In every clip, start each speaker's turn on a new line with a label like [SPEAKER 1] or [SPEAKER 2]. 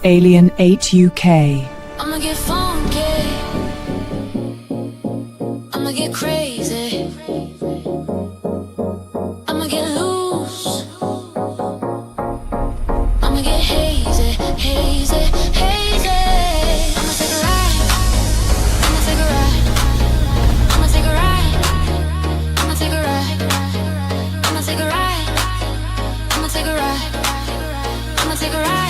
[SPEAKER 1] Alien 8 UK.
[SPEAKER 2] I'ma get funky. I'ma get crazy. I'ma get loose. I'ma get hazy, hazy, hazy. I'ma take a ride. I'ma take a ride. I'ma take a ride. I'ma take a ride. I'ma take a ride. I'ma take a ride. I'ma take a ride.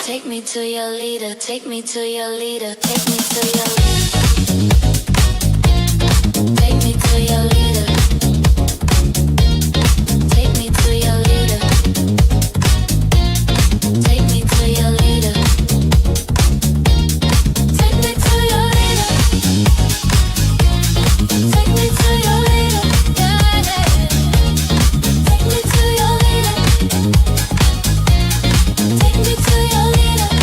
[SPEAKER 2] Take me to your leader, take me to your leader, take me to your leader. Take me to your leader. Take me to your leader. Take me to your leader. Take me to your leader. Take me to your leader. Yeah, yeah. Take me to your leader. Take me to your leader.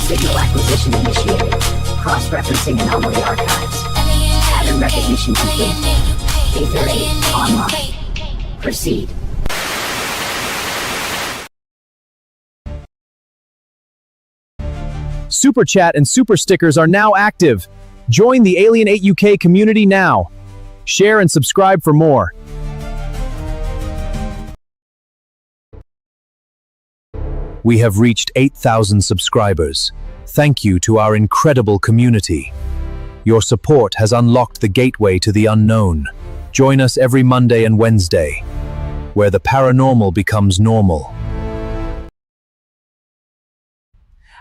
[SPEAKER 3] Signal acquisition initiated. Cross-referencing anomaly archives. Pattern recognition complete. Ether 8 online. Proceed.
[SPEAKER 4] Super Chat and Super Stickers are now active. Join the Alien 8 UK community now. Share and subscribe for more. We have reached 8,000 subscribers. Thank you to our incredible community. Your support has unlocked the gateway to the unknown. Join us every Monday and Wednesday, where the paranormal becomes normal.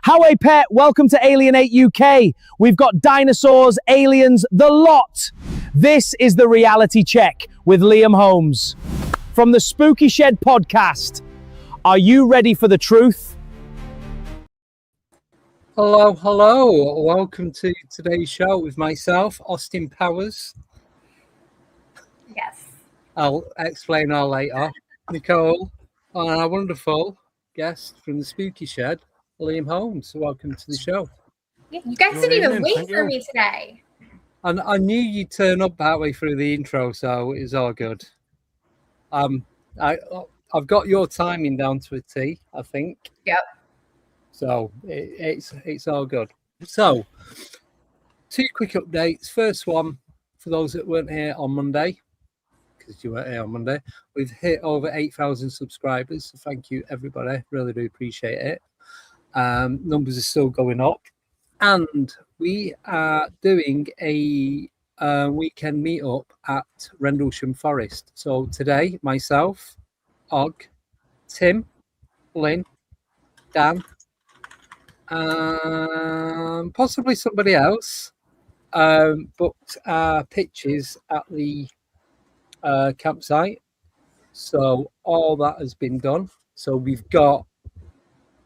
[SPEAKER 4] Howay Pet, welcome to Alien 8 UK. We've got dinosaurs, aliens, the lot. This is the reality check with Liam Holmes from the Spooky Shed podcast. Are you ready for the truth?
[SPEAKER 5] Hello, hello. Welcome to today's show with myself, Austin Powers.
[SPEAKER 6] Yes.
[SPEAKER 5] I'll explain how later. Nicole, and our wonderful guest from the Spooky Shed, Liam Holmes. Welcome to the show.
[SPEAKER 6] Yeah, you guys didn't even wait for me today.
[SPEAKER 5] And I knew you'd turn up partway through the intro, so it's all good. I've got your timing down to a T, I think.
[SPEAKER 6] Yep.
[SPEAKER 5] So it's all good. So, 2 quick updates. First one, for those that weren't here on Monday, because you weren't here on Monday, we've hit over 8,000 subscribers. So thank you, everybody. Really do appreciate it. Numbers are still going up. And we are doing a weekend meetup at Rendlesham Forest. So today, myself, Og, Tim, Lynn, Dan, possibly somebody else, booked our pitches at the campsite. So all that has been done. So we've got,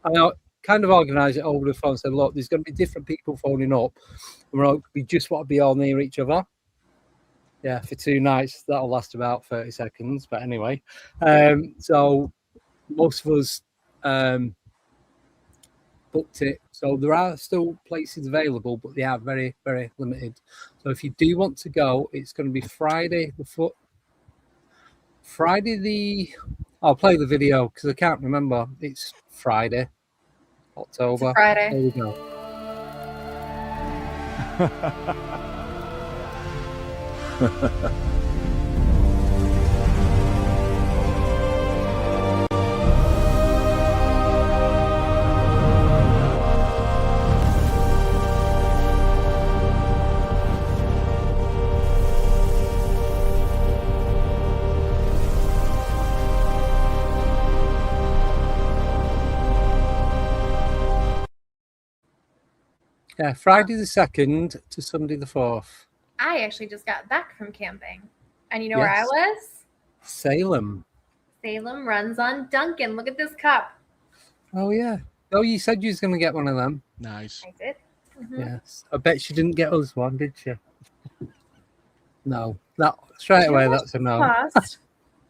[SPEAKER 5] I kind of organised it over the phone, said, look, there's going to be different people phoning up. We just want to be all near each other. Yeah, for 2 nights, that'll last about 30 seconds. But anyway, so most of us booked it So there are still places available, but they are very, very limited. So if you do want to go, it's going to be Friday I'll play the video because I can't remember. It's Friday, October.
[SPEAKER 6] It's a Friday.
[SPEAKER 5] There we go. Yeah, Friday the 2nd to Sunday the 4th.
[SPEAKER 6] I actually just got back from camping. And you know where I
[SPEAKER 5] Yes.
[SPEAKER 6] was?
[SPEAKER 5] Salem.
[SPEAKER 6] Salem runs on Duncan. Look at this cup.
[SPEAKER 5] Oh, yeah. Oh, you said you was going to get one of them.
[SPEAKER 7] Nice.
[SPEAKER 6] I did. Mhm.
[SPEAKER 5] Yes. I bet she didn't get us one, did she? No. That straight
[SPEAKER 6] Do you know
[SPEAKER 5] away,
[SPEAKER 6] how much
[SPEAKER 5] that's a
[SPEAKER 6] this
[SPEAKER 5] no.
[SPEAKER 6] cost?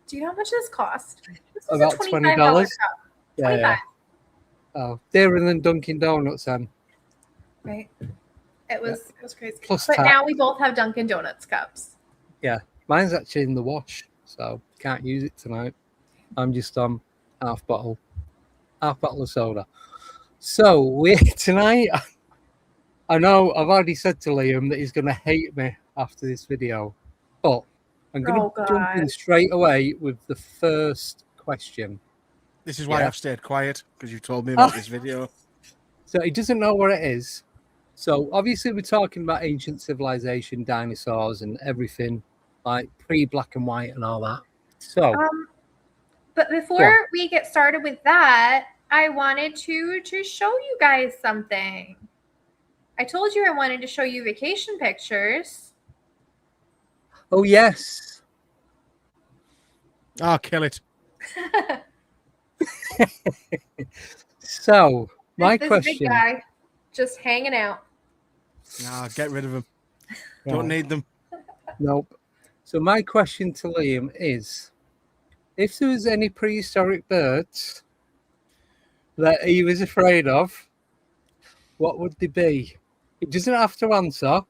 [SPEAKER 6] Do you know how much this cost? This was
[SPEAKER 5] About
[SPEAKER 6] a
[SPEAKER 5] $20.
[SPEAKER 6] $25 cup.
[SPEAKER 5] Yeah,
[SPEAKER 6] 25
[SPEAKER 5] yeah. Oh, dearer than Dunkin' Donuts then.
[SPEAKER 6] Right. It was crazy.
[SPEAKER 5] Plus
[SPEAKER 6] but
[SPEAKER 5] tax.
[SPEAKER 6] now we both have Dunkin' Donuts cups.
[SPEAKER 5] Yeah. Mine's actually in the wash, so can't use it tonight. I'm just on half bottle of soda. So we tonight, I know I've already said to Liam that he's going to hate me after this video, but I'm going to jump in
[SPEAKER 6] God.
[SPEAKER 5] straight away with the first question.
[SPEAKER 7] This is why
[SPEAKER 5] Yeah.
[SPEAKER 7] I've stayed quiet, because you've told me about this video.
[SPEAKER 5] So he doesn't know what it is. So obviously we're talking about ancient civilization, dinosaurs and everything, like pre-black and white and all that. So
[SPEAKER 6] But before we get started with that, I wanted to show you guys something. I told you I wanted to show you vacation pictures.
[SPEAKER 5] oh yes.
[SPEAKER 7] Oh, kill it.
[SPEAKER 5] So my
[SPEAKER 6] This
[SPEAKER 5] question.
[SPEAKER 6] big guy just hanging out.
[SPEAKER 7] No, get rid of them.
[SPEAKER 5] Right.
[SPEAKER 7] Don't need them.
[SPEAKER 5] Nope. So my question to Liam is, if there was any prehistoric birds that he was afraid of, what would they be? He doesn't have to answer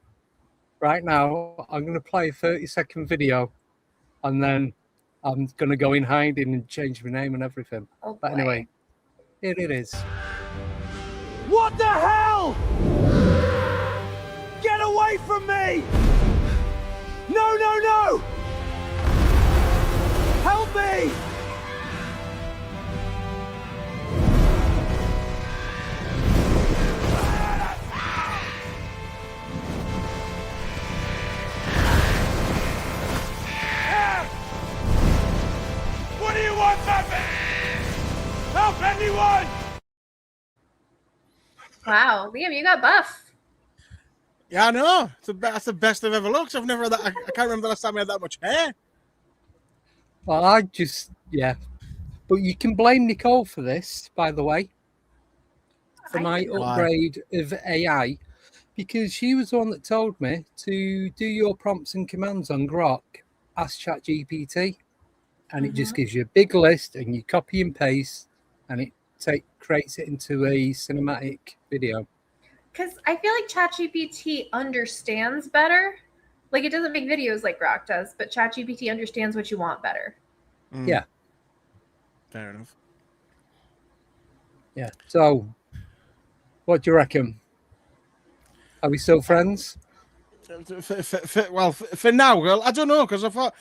[SPEAKER 5] right now. I'm going to play a 30-second video, and then I'm going to go in hiding and change my name and everything.
[SPEAKER 6] Oh,
[SPEAKER 5] But
[SPEAKER 6] boy.
[SPEAKER 5] anyway, here it is.
[SPEAKER 8] What the hell? Get away from me! No, no, no! Help me! What do you want from me? Help anyone!
[SPEAKER 6] Wow, Liam, you got buff.
[SPEAKER 7] Yeah, I know. That's the best I've ever looked. I've never had that. I can't remember the last time I had that much hair.
[SPEAKER 5] Well, yeah. But you can blame Nicole for this, by the way, for my
[SPEAKER 6] didn't.
[SPEAKER 7] Why?
[SPEAKER 5] upgrade of AI, because she was the one that told me to do your prompts and commands on Grok, ask ChatGPT, and it just gives you a big list, and you copy and paste, and it creates it into a cinematic video.
[SPEAKER 6] Because I feel like ChatGPT understands better. Like, it doesn't make videos like Grok does, but ChatGPT understands what you want better.
[SPEAKER 7] Mm,
[SPEAKER 5] Yeah.
[SPEAKER 7] Fair enough.
[SPEAKER 5] Yeah. So, what do you reckon? Are we still friends?
[SPEAKER 7] For now, girl, I don't know, because I thought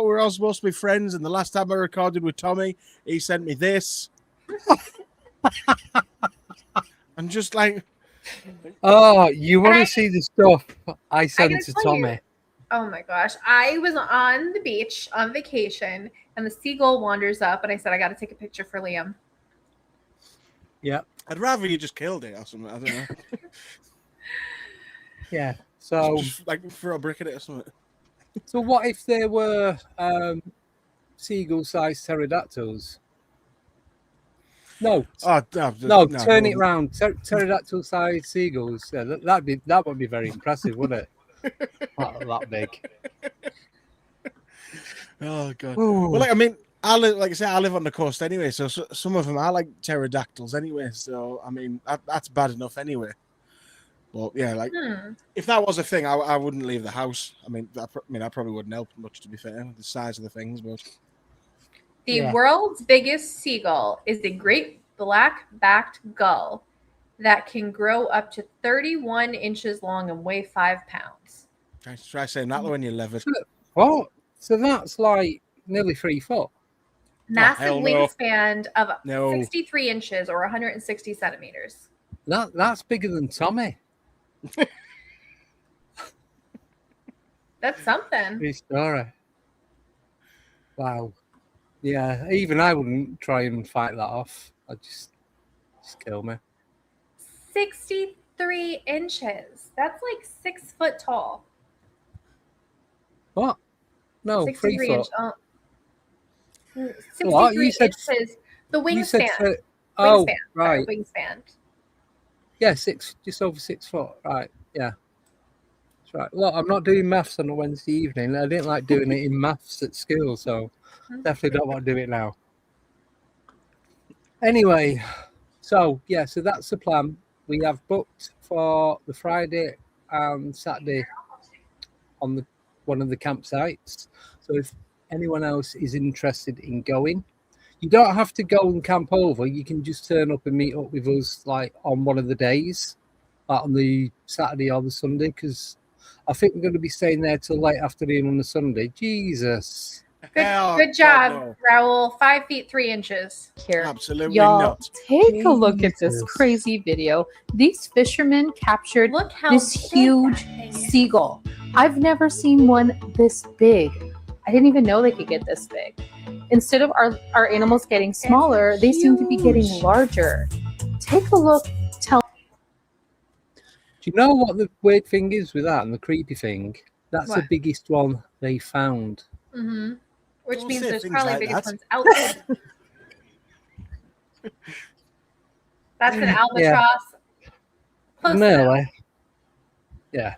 [SPEAKER 7] we were all supposed to be friends, and the last time I recorded with Tommy, he sent me this. I'm just like,
[SPEAKER 5] Oh, you want
[SPEAKER 6] I-
[SPEAKER 5] to see the stuff I sent
[SPEAKER 6] gotta
[SPEAKER 5] to
[SPEAKER 6] tell you,
[SPEAKER 5] Tommy?
[SPEAKER 6] Oh my gosh. I was on the beach on vacation, and the seagull wanders up, and I said, I got to take a picture for Liam.
[SPEAKER 5] Yeah.
[SPEAKER 7] I'd rather you just killed it or something. I don't know.
[SPEAKER 5] Yeah. So,
[SPEAKER 7] Just like throw a brick at it or something.
[SPEAKER 5] so what if there were seagull-sized pterodactyls? No,
[SPEAKER 7] Oh,
[SPEAKER 5] no, turn it
[SPEAKER 7] no.
[SPEAKER 5] round. Pterodactyl-sized seagulls. Yeah, that would be very impressive, wouldn't it? That big.
[SPEAKER 7] Oh god.
[SPEAKER 5] Ooh.
[SPEAKER 7] Well, like, I mean, I live, like I say, I live on the coast anyway, so some of them are like pterodactyls anyway. So I mean, that's bad enough anyway. But yeah, like if that was a thing, I wouldn't leave the house. I mean, I probably wouldn't help much, to be fair, the size of the things. But
[SPEAKER 6] The world's biggest seagull is a great black-backed gull that can grow up to 31 inches long and weigh 5 pounds.
[SPEAKER 7] try saying that when you're levered.
[SPEAKER 5] What? So that's like nearly 3 foot.
[SPEAKER 6] Massive
[SPEAKER 7] hell no.
[SPEAKER 6] wingspan of
[SPEAKER 7] No.
[SPEAKER 6] 63 inches or 160 centimeters.
[SPEAKER 5] That's bigger than Tommy.
[SPEAKER 6] That's something.
[SPEAKER 5] True story. Wow. Yeah, even I wouldn't try and fight that off. I'd just kill me.
[SPEAKER 6] 63 inches. That's like 6 foot tall.
[SPEAKER 5] What? No, 3
[SPEAKER 6] 63
[SPEAKER 5] foot.
[SPEAKER 6] inch. 63
[SPEAKER 5] What? You said-
[SPEAKER 6] inches. The
[SPEAKER 5] You said
[SPEAKER 6] wingspan.
[SPEAKER 5] oh,
[SPEAKER 6] Wingspan.
[SPEAKER 5] right.
[SPEAKER 6] Sorry, wingspan.
[SPEAKER 5] Yeah, just over 6 foot. Right. Yeah. That's right. Look, I'm not doing maths on a Wednesday evening. I didn't like doing it in maths at school, so definitely don't want to do it now. Anyway, so that's the plan. We have booked for the Friday and Saturday on one of the campsites. So if anyone else is interested in going, you don't have to go and camp over. You can just turn up and meet up with us like on one of the days, like on the Saturday or the Sunday, because I think we're going to be staying there till late afternoon on the Sunday. Jesus.
[SPEAKER 6] Good job, Raul. 5 feet 3 inches.
[SPEAKER 9] Here.
[SPEAKER 7] Absolutely
[SPEAKER 9] Y'all,
[SPEAKER 7] not.
[SPEAKER 9] take a look at this
[SPEAKER 5] Jesus.
[SPEAKER 9] crazy video. These fishermen captured
[SPEAKER 6] Look how
[SPEAKER 9] this
[SPEAKER 6] big
[SPEAKER 9] huge
[SPEAKER 6] that thing is.
[SPEAKER 9] seagull. I've never seen one this big. I didn't even know they could get this big. Instead of our animals getting smaller, they seem to be getting
[SPEAKER 6] huge.
[SPEAKER 9] larger. Take a look. Tell
[SPEAKER 5] Do you know what the weird thing is with that and the creepy thing? That's the
[SPEAKER 6] What?
[SPEAKER 5] biggest one they found.
[SPEAKER 6] Mm-hmm. Which
[SPEAKER 7] Don't
[SPEAKER 6] means
[SPEAKER 7] say
[SPEAKER 6] there's
[SPEAKER 7] things
[SPEAKER 6] probably
[SPEAKER 7] like
[SPEAKER 6] biggest
[SPEAKER 7] that.
[SPEAKER 6] ones out there. That's an albatross. Close enough.
[SPEAKER 5] Nearly. Yeah.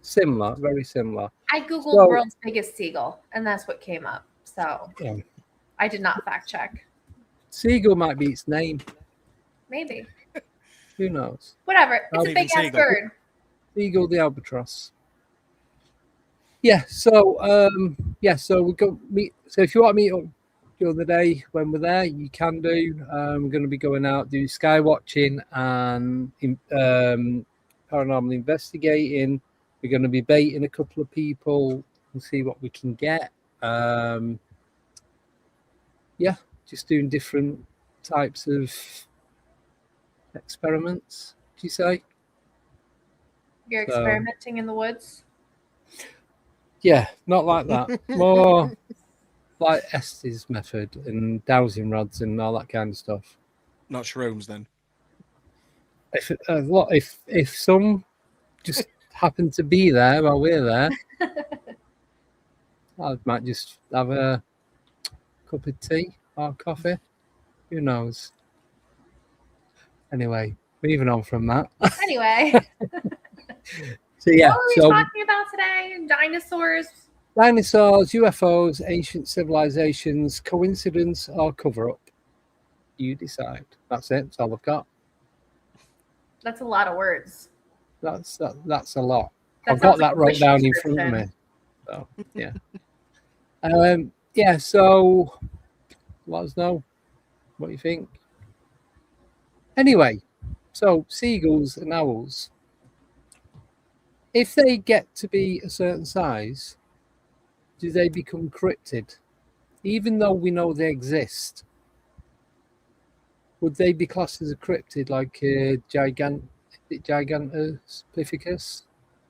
[SPEAKER 5] Similar, very similar.
[SPEAKER 6] I googled
[SPEAKER 5] So-
[SPEAKER 6] world's biggest seagull, and that's what came up. So
[SPEAKER 5] Yeah.
[SPEAKER 6] I did not fact check.
[SPEAKER 5] Seagull might be its name.
[SPEAKER 6] Maybe.
[SPEAKER 5] Who knows?
[SPEAKER 6] Whatever. It's
[SPEAKER 7] Not
[SPEAKER 6] a
[SPEAKER 7] even
[SPEAKER 6] big ass
[SPEAKER 7] seagull.
[SPEAKER 6] bird.
[SPEAKER 5] Seagull the albatross. Yeah, so so we go meet. So if you want to meet up during the day when we're there, you can do. We're going to be going out, do sky watching and paranormal investigating. We're going to be baiting a couple of people and see what we can get. Just doing different types of experiments. Do you say?
[SPEAKER 6] You're
[SPEAKER 5] So-
[SPEAKER 6] experimenting in the woods.
[SPEAKER 5] Yeah, not like that. More like Estes method and dowsing rods and all that kind of stuff.
[SPEAKER 7] Not shrooms then.
[SPEAKER 5] If some just happen to be there while we're there, I might just have a cup of tea or coffee. Who knows? Anyway, moving on from that.
[SPEAKER 6] Anyway,
[SPEAKER 5] So yeah,
[SPEAKER 6] what were we
[SPEAKER 5] so
[SPEAKER 6] talking about today? Dinosaurs.
[SPEAKER 5] dinosaurs, UFOs, ancient civilizations, coincidence or cover up. You decide. That's it. That's all I've got.
[SPEAKER 6] That's a lot of words.
[SPEAKER 5] That's a lot.
[SPEAKER 6] That
[SPEAKER 5] I've got
[SPEAKER 6] sounds like
[SPEAKER 5] that
[SPEAKER 6] a
[SPEAKER 5] wrote
[SPEAKER 6] wish
[SPEAKER 5] down in front of me.
[SPEAKER 6] description.
[SPEAKER 5] So yeah. So let us know what you think. Anyway, so seagulls and owls, if they get to be a certain size, do they become cryptid? Even though we know they exist, would they be classed as a cryptid, like a Gigantopithecus,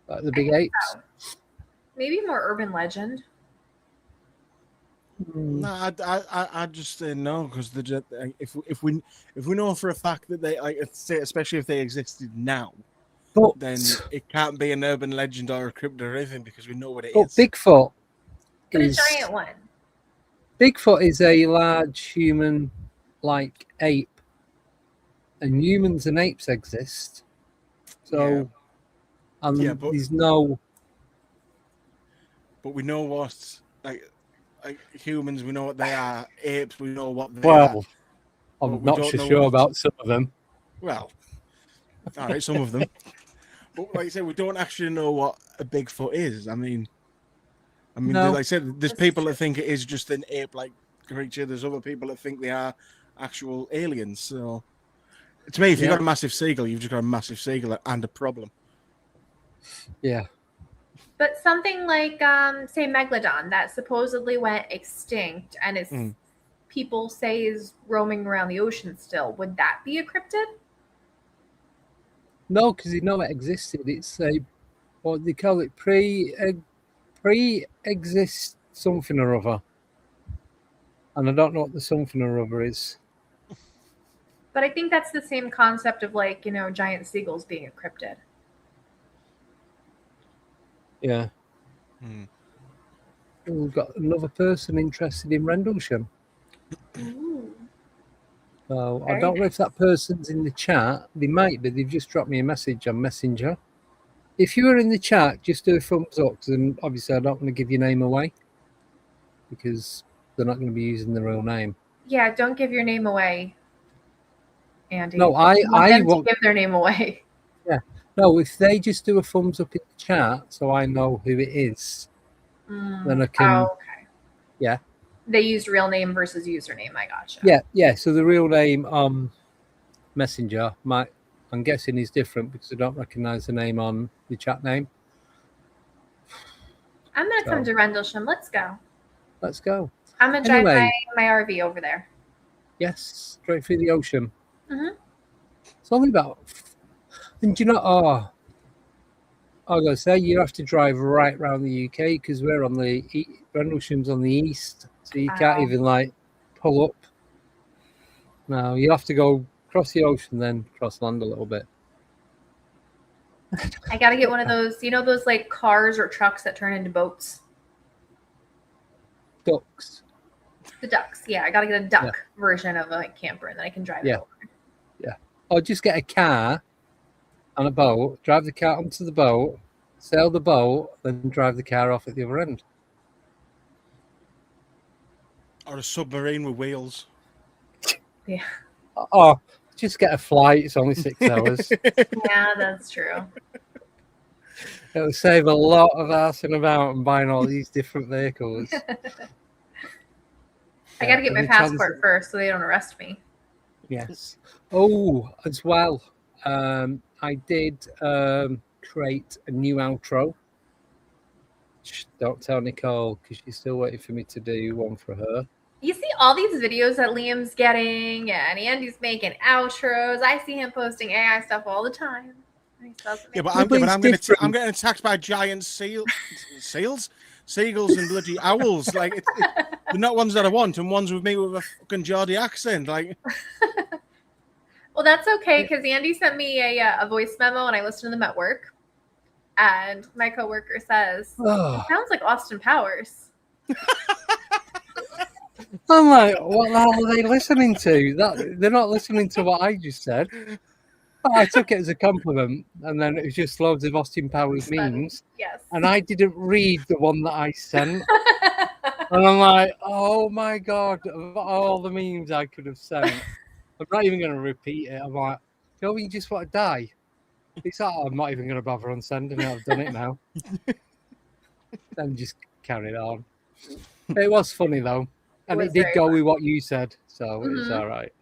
[SPEAKER 5] like the big apes?
[SPEAKER 6] Maybe more urban legend.
[SPEAKER 7] No, I just say no, because if we know for a fact that they, like, say, especially if they existed now,
[SPEAKER 5] But
[SPEAKER 7] then it can't be an urban legend or a cryptid or anything, because we know what it
[SPEAKER 5] but
[SPEAKER 7] is.
[SPEAKER 5] Bigfoot
[SPEAKER 6] But a
[SPEAKER 5] is
[SPEAKER 6] giant one.
[SPEAKER 5] Bigfoot is a large human-like ape, and humans and apes exist. So,
[SPEAKER 7] Yeah, but-
[SPEAKER 5] there's no.
[SPEAKER 7] But we know what, like, Like humans, we know what they are. Apes, we know what they are.
[SPEAKER 5] Well,
[SPEAKER 7] But
[SPEAKER 5] I'm
[SPEAKER 7] we
[SPEAKER 5] not
[SPEAKER 7] don't
[SPEAKER 5] so
[SPEAKER 7] know
[SPEAKER 5] sure
[SPEAKER 7] what-
[SPEAKER 5] about some of them.
[SPEAKER 7] Well, all right, some of them. But like I said, we don't actually know what a Bigfoot is. I mean,
[SPEAKER 5] No.
[SPEAKER 7] like I said, there's
[SPEAKER 6] That's
[SPEAKER 7] people
[SPEAKER 6] true.
[SPEAKER 7] that think it is just an ape-like creature. There's other people that think they are actual aliens. So, to me, if you've
[SPEAKER 5] Yeah.
[SPEAKER 7] got a massive seagull, you've just got a massive seagull and a problem.
[SPEAKER 5] Yeah.
[SPEAKER 6] But something like, say, Megalodon that supposedly went extinct and is people say is roaming around the ocean still. Would that be a cryptid?
[SPEAKER 5] No, because you know it existed. It's a what they call it pre-exist something or other, and I don't know what the something or other is.
[SPEAKER 6] But I think that's the same concept of like, giant seagulls being a cryptid.
[SPEAKER 5] Yeah. We've got another person interested in Rendlesham.
[SPEAKER 6] Ooh.
[SPEAKER 5] So I
[SPEAKER 6] Very
[SPEAKER 5] don't know if that person's in the chat. They might be. They've just dropped me a message on Messenger. If you are in the chat, just do a thumbs up. Because obviously, I don't want to give your name away because they're not going to be using their real name.
[SPEAKER 6] Yeah, don't give your name away, Andy.
[SPEAKER 5] No,
[SPEAKER 6] You want them
[SPEAKER 5] won't.
[SPEAKER 6] to give their name away.
[SPEAKER 5] No, if they just do a thumbs up in the chat, so I know who it is, then I can.
[SPEAKER 6] Oh, okay.
[SPEAKER 5] Yeah.
[SPEAKER 6] They used real name versus username. I gotcha.
[SPEAKER 5] Yeah. So the real name on Messenger I'm guessing is different because I don't recognize the name on the chat name.
[SPEAKER 6] I'm gonna come to Rendlesham. Let's go.
[SPEAKER 5] Let's go.
[SPEAKER 6] I'm gonna drive
[SPEAKER 5] Anyway.
[SPEAKER 6] my RV over there.
[SPEAKER 5] Yes, straight through the ocean.
[SPEAKER 6] Mhm.
[SPEAKER 5] It's only about. And do you know? I was gonna say you have to drive right around the UK because we're on the Rendlesham's on the east, so you can't even like pull up. No, you have to go across the ocean, then cross land a little bit.
[SPEAKER 6] I gotta get one of those, those like cars or trucks that turn into boats.
[SPEAKER 5] Ducks.
[SPEAKER 6] The ducks. Yeah, I gotta get a duck version of a camper, and then I can drive it over.
[SPEAKER 5] Or just get a car on a boat, drive the car onto the boat, sail the boat, then drive the car off at the other end.
[SPEAKER 7] Or a submarine with wheels.
[SPEAKER 6] Yeah.
[SPEAKER 5] Or just get a flight. It's only 6 hours.
[SPEAKER 6] Yeah, that's true.
[SPEAKER 5] It'll save a lot of arsing about and buying all these different vehicles.
[SPEAKER 6] I gotta get my
[SPEAKER 5] the
[SPEAKER 6] passport first so they don't arrest me.
[SPEAKER 5] Yes. Oh, as well, I did create a new outro. Shh, don't tell Nicole because she's still waiting for me to do one for her.
[SPEAKER 6] You see all these videos that Liam's getting, and Andy's making outros. I see him posting AI stuff all the time.
[SPEAKER 7] Yeah, but
[SPEAKER 5] No, but
[SPEAKER 7] I'm
[SPEAKER 5] it's different.
[SPEAKER 7] I'm getting attacked by giant seagulls, and bloody owls. Like they're not ones that I want, and ones with me with a fucking Geordie accent. Like,
[SPEAKER 6] Well, that's okay because Andy sent me a voice memo, and I listened to them at work. And my coworker says,
[SPEAKER 5] Oh.
[SPEAKER 6] "It sounds like Austin Powers."
[SPEAKER 5] I'm like, what the hell are they listening to? They're not listening to what I just said. But I took it as a compliment, and then it was just loads of Austin Powers memes.
[SPEAKER 6] Yes.
[SPEAKER 5] And I didn't read the one that I sent. And I'm like, oh my God, of all the memes I could have sent, I'm not even going to repeat it. I'm like, you just want to die? It's like, I'm not even going to bother on sending it. I've done it now. Then just carried on. It was funny, though. And it did
[SPEAKER 6] very
[SPEAKER 5] go
[SPEAKER 6] fun.
[SPEAKER 5] with what you said, so it was
[SPEAKER 6] Mhm.
[SPEAKER 5] all right.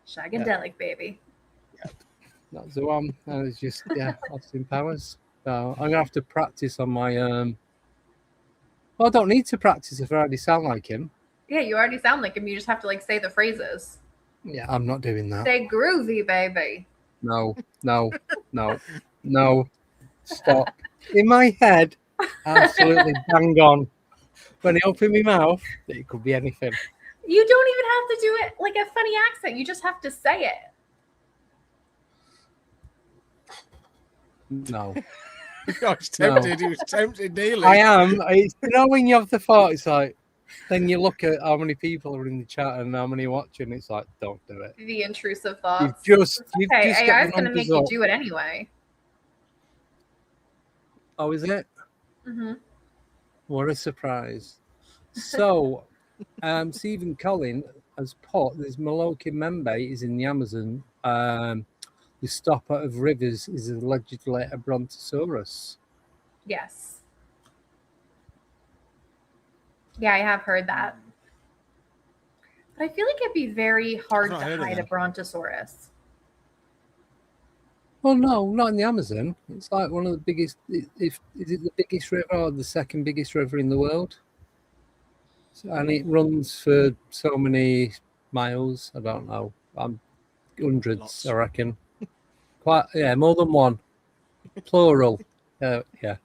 [SPEAKER 6] Shagadelic, baby.
[SPEAKER 5] That's the one. And it's just, Austin Powers. So I'm going to have to practice on my... Well, I don't need to practice if I already sound like him.
[SPEAKER 6] Yeah, you already sound like him. You just have to like say the phrases.
[SPEAKER 5] Yeah, I'm not doing that.
[SPEAKER 6] Say groovy, baby.
[SPEAKER 5] No. Stop. In my head, absolutely bang on. When I open my mouth, it could be anything.
[SPEAKER 6] You don't even have to do it like a funny accent. You just have to say it.
[SPEAKER 5] No.
[SPEAKER 7] I was tempted. He was tempted daily.
[SPEAKER 5] I am. It's, when you have the thought, it's like, then you look at how many people are in the chat and how many are watching. It's like, don't do it.
[SPEAKER 6] The intrusive thoughts.
[SPEAKER 5] You've just
[SPEAKER 6] Okay,
[SPEAKER 5] got
[SPEAKER 6] AI's
[SPEAKER 5] the
[SPEAKER 6] going to make
[SPEAKER 5] numbers
[SPEAKER 6] you
[SPEAKER 5] up.
[SPEAKER 6] do it anyway.
[SPEAKER 5] Oh, is it?
[SPEAKER 6] Mm-hmm.
[SPEAKER 5] What a surprise. So, Stephen Collin has put there's Molokin Membe is in the Amazon. The stopper of rivers is allegedly a brontosaurus.
[SPEAKER 6] Yes. Yeah, I have heard that. But I feel like it'd be very hard to
[SPEAKER 7] I've not heard of
[SPEAKER 6] hide a
[SPEAKER 7] that.
[SPEAKER 6] brontosaurus.
[SPEAKER 5] Well, no, not in the Amazon. It's like one of the biggest. If is it the biggest river or the second biggest river in the world? And it runs for so many miles. I don't know. Hundreds,
[SPEAKER 7] Lots.
[SPEAKER 5] I reckon. Quite, yeah, more than one. Plural. Yeah.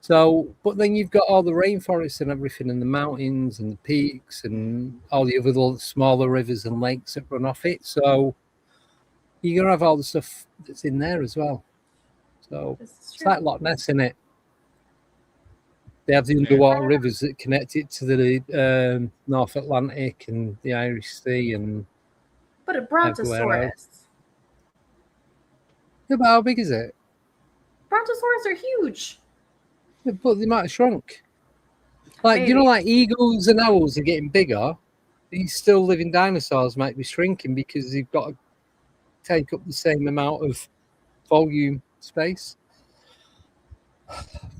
[SPEAKER 5] So, but then you've got all the rainforests and everything, and the mountains and the peaks and all the other little smaller rivers and lakes that run off it. So you're gonna have all the stuff that's in there as well. So
[SPEAKER 6] This is
[SPEAKER 5] it's
[SPEAKER 6] true.
[SPEAKER 5] like Loch Ness, isn't it? They have the underwater rivers that connect it to the North Atlantic and the Irish Sea and
[SPEAKER 6] But a
[SPEAKER 5] everywhere
[SPEAKER 6] brontosaurus.
[SPEAKER 5] yeah, but how big is it?
[SPEAKER 6] Brontosaurus are huge.
[SPEAKER 5] Yeah, but they might have shrunk. Like you know,
[SPEAKER 6] Maybe.
[SPEAKER 5] like eagles and owls are getting bigger. These still living dinosaurs might be shrinking because they've got to take up the same amount of volume space.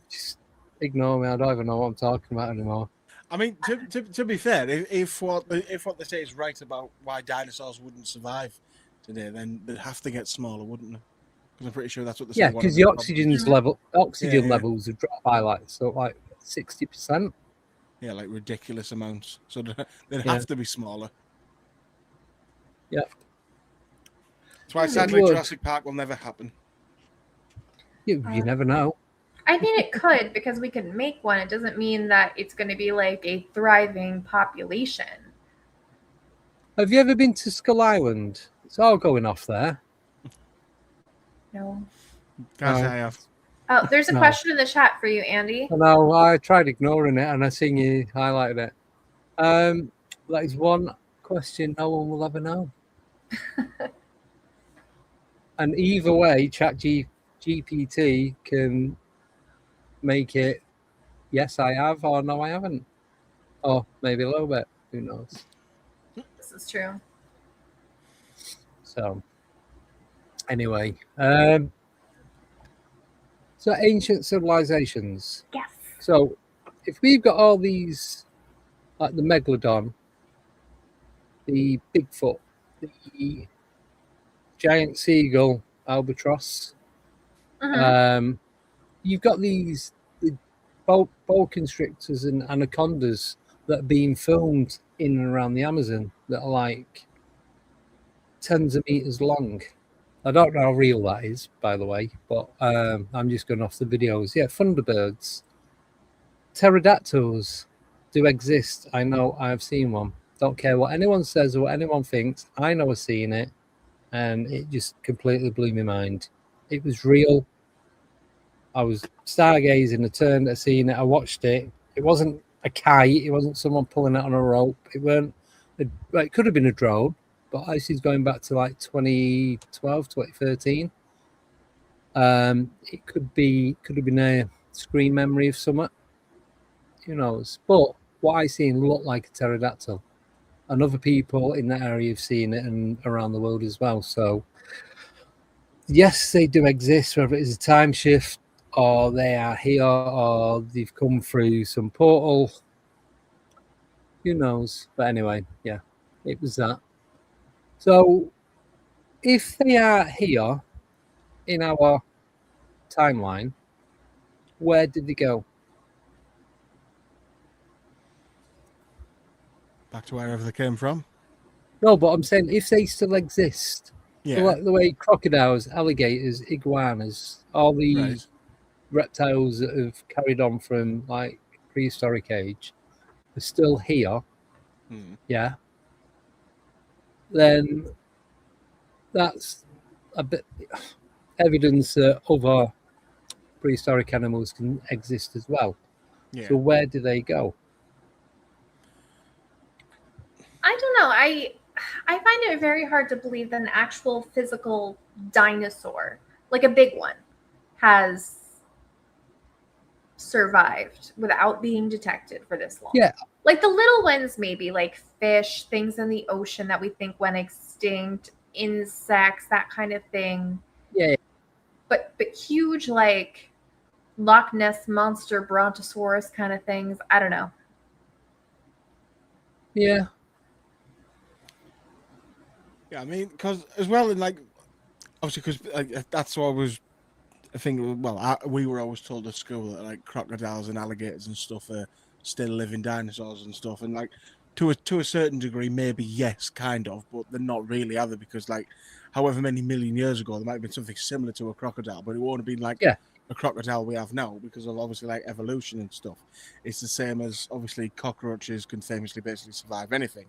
[SPEAKER 5] Just ignore me. I don't even know what I'm talking about anymore.
[SPEAKER 7] I mean, to be fair, if what they say is right about why dinosaurs wouldn't survive today, then they'd have to get smaller, wouldn't they? Because I'm pretty sure that's what they say.
[SPEAKER 5] Yeah,
[SPEAKER 7] one
[SPEAKER 5] because
[SPEAKER 7] of
[SPEAKER 5] the
[SPEAKER 7] problems.
[SPEAKER 5] oxygen
[SPEAKER 7] Yeah.
[SPEAKER 5] levels have dropped by like 60%.
[SPEAKER 7] Yeah, like ridiculous amounts. So they'd
[SPEAKER 5] Yeah.
[SPEAKER 7] have to be smaller.
[SPEAKER 5] Yeah.
[SPEAKER 7] That's why
[SPEAKER 5] It
[SPEAKER 7] sadly
[SPEAKER 5] would.
[SPEAKER 7] Jurassic Park will never happen.
[SPEAKER 5] You never know.
[SPEAKER 6] I mean, it could because we could make one. It doesn't mean that it's going to be like a thriving population.
[SPEAKER 5] Have you ever been to Skull Island? It's all going off there.
[SPEAKER 6] No.
[SPEAKER 7] Guys,
[SPEAKER 5] No.
[SPEAKER 7] I have.
[SPEAKER 6] Oh, there's a
[SPEAKER 5] No.
[SPEAKER 6] question in the chat for you, Andy.
[SPEAKER 5] I know, I tried ignoring it and I seen you highlighted it. That is one question no one will ever know. And either way, GPT can make it yes, I have, or no, I haven't. Or maybe a little bit. Who knows?
[SPEAKER 6] This is true.
[SPEAKER 5] So, anyway, so ancient civilizations.
[SPEAKER 6] Yes.
[SPEAKER 5] So, if we've got all these, like the megalodon, the Bigfoot, the giant seagull, albatross,
[SPEAKER 6] Mhm.
[SPEAKER 5] you've got these the boa constrictors and anacondas that are being filmed in and around the Amazon that are like tens of meters long. I don't know how real that is, by the way, but I'm just going off the videos. Yeah, thunderbirds, pterodactyls do exist. I know I've seen one. Don't care what anyone says or what anyone thinks. I know I've seen it, and it just completely blew my mind. It was real. I was stargazing, I turned, I seen it, I watched it. It wasn't a kite, it wasn't someone pulling it on a rope. It weren't. It could have been a drone, but this is going back to like 2012, 2013. It could have been a screen memory of something. Who knows? But what I seen looked like a pterodactyl, and other people in that area have seen it and around the world as well. So yes, they do exist, whether it is a time shift or they are here or they've come through some portal. Who knows? But anyway, yeah, it was that. So if they are here in our timeline, where did they go?
[SPEAKER 7] Back to wherever they came from.
[SPEAKER 5] No, but I'm saying if they still exist,
[SPEAKER 7] Yeah.
[SPEAKER 5] so like the way crocodiles, alligators, iguanas, all the
[SPEAKER 7] Right.
[SPEAKER 5] reptiles that have carried on from like prehistoric age are still here, yeah, then that's a bit evidence that other prehistoric animals can exist as well.
[SPEAKER 7] Yeah.
[SPEAKER 5] So where do they go?
[SPEAKER 6] I don't know. I find it very hard to believe that an actual physical dinosaur, like a big one, has survived without being detected for this long.
[SPEAKER 5] Yeah.
[SPEAKER 6] Like the little ones, maybe like fish, things in the ocean that we think went extinct, insects, that kind of thing.
[SPEAKER 5] Yeah.
[SPEAKER 6] But huge, like Loch Ness monster, brontosaurus kind of things. I don't know.
[SPEAKER 5] Yeah.
[SPEAKER 7] Yeah, I mean, because as well, in like, obviously, because that's what I was. I think. Well, we were always told at school that like crocodiles and alligators and stuff are still living dinosaurs and stuff, and like to a certain degree, maybe yes, kind of, but they're not really, are they? Because like, however many million years ago, there might have been something similar to a crocodile, but it won't have been like a crocodile we have now because of obviously like evolution and stuff. It's the same as obviously cockroaches can famously basically survive anything.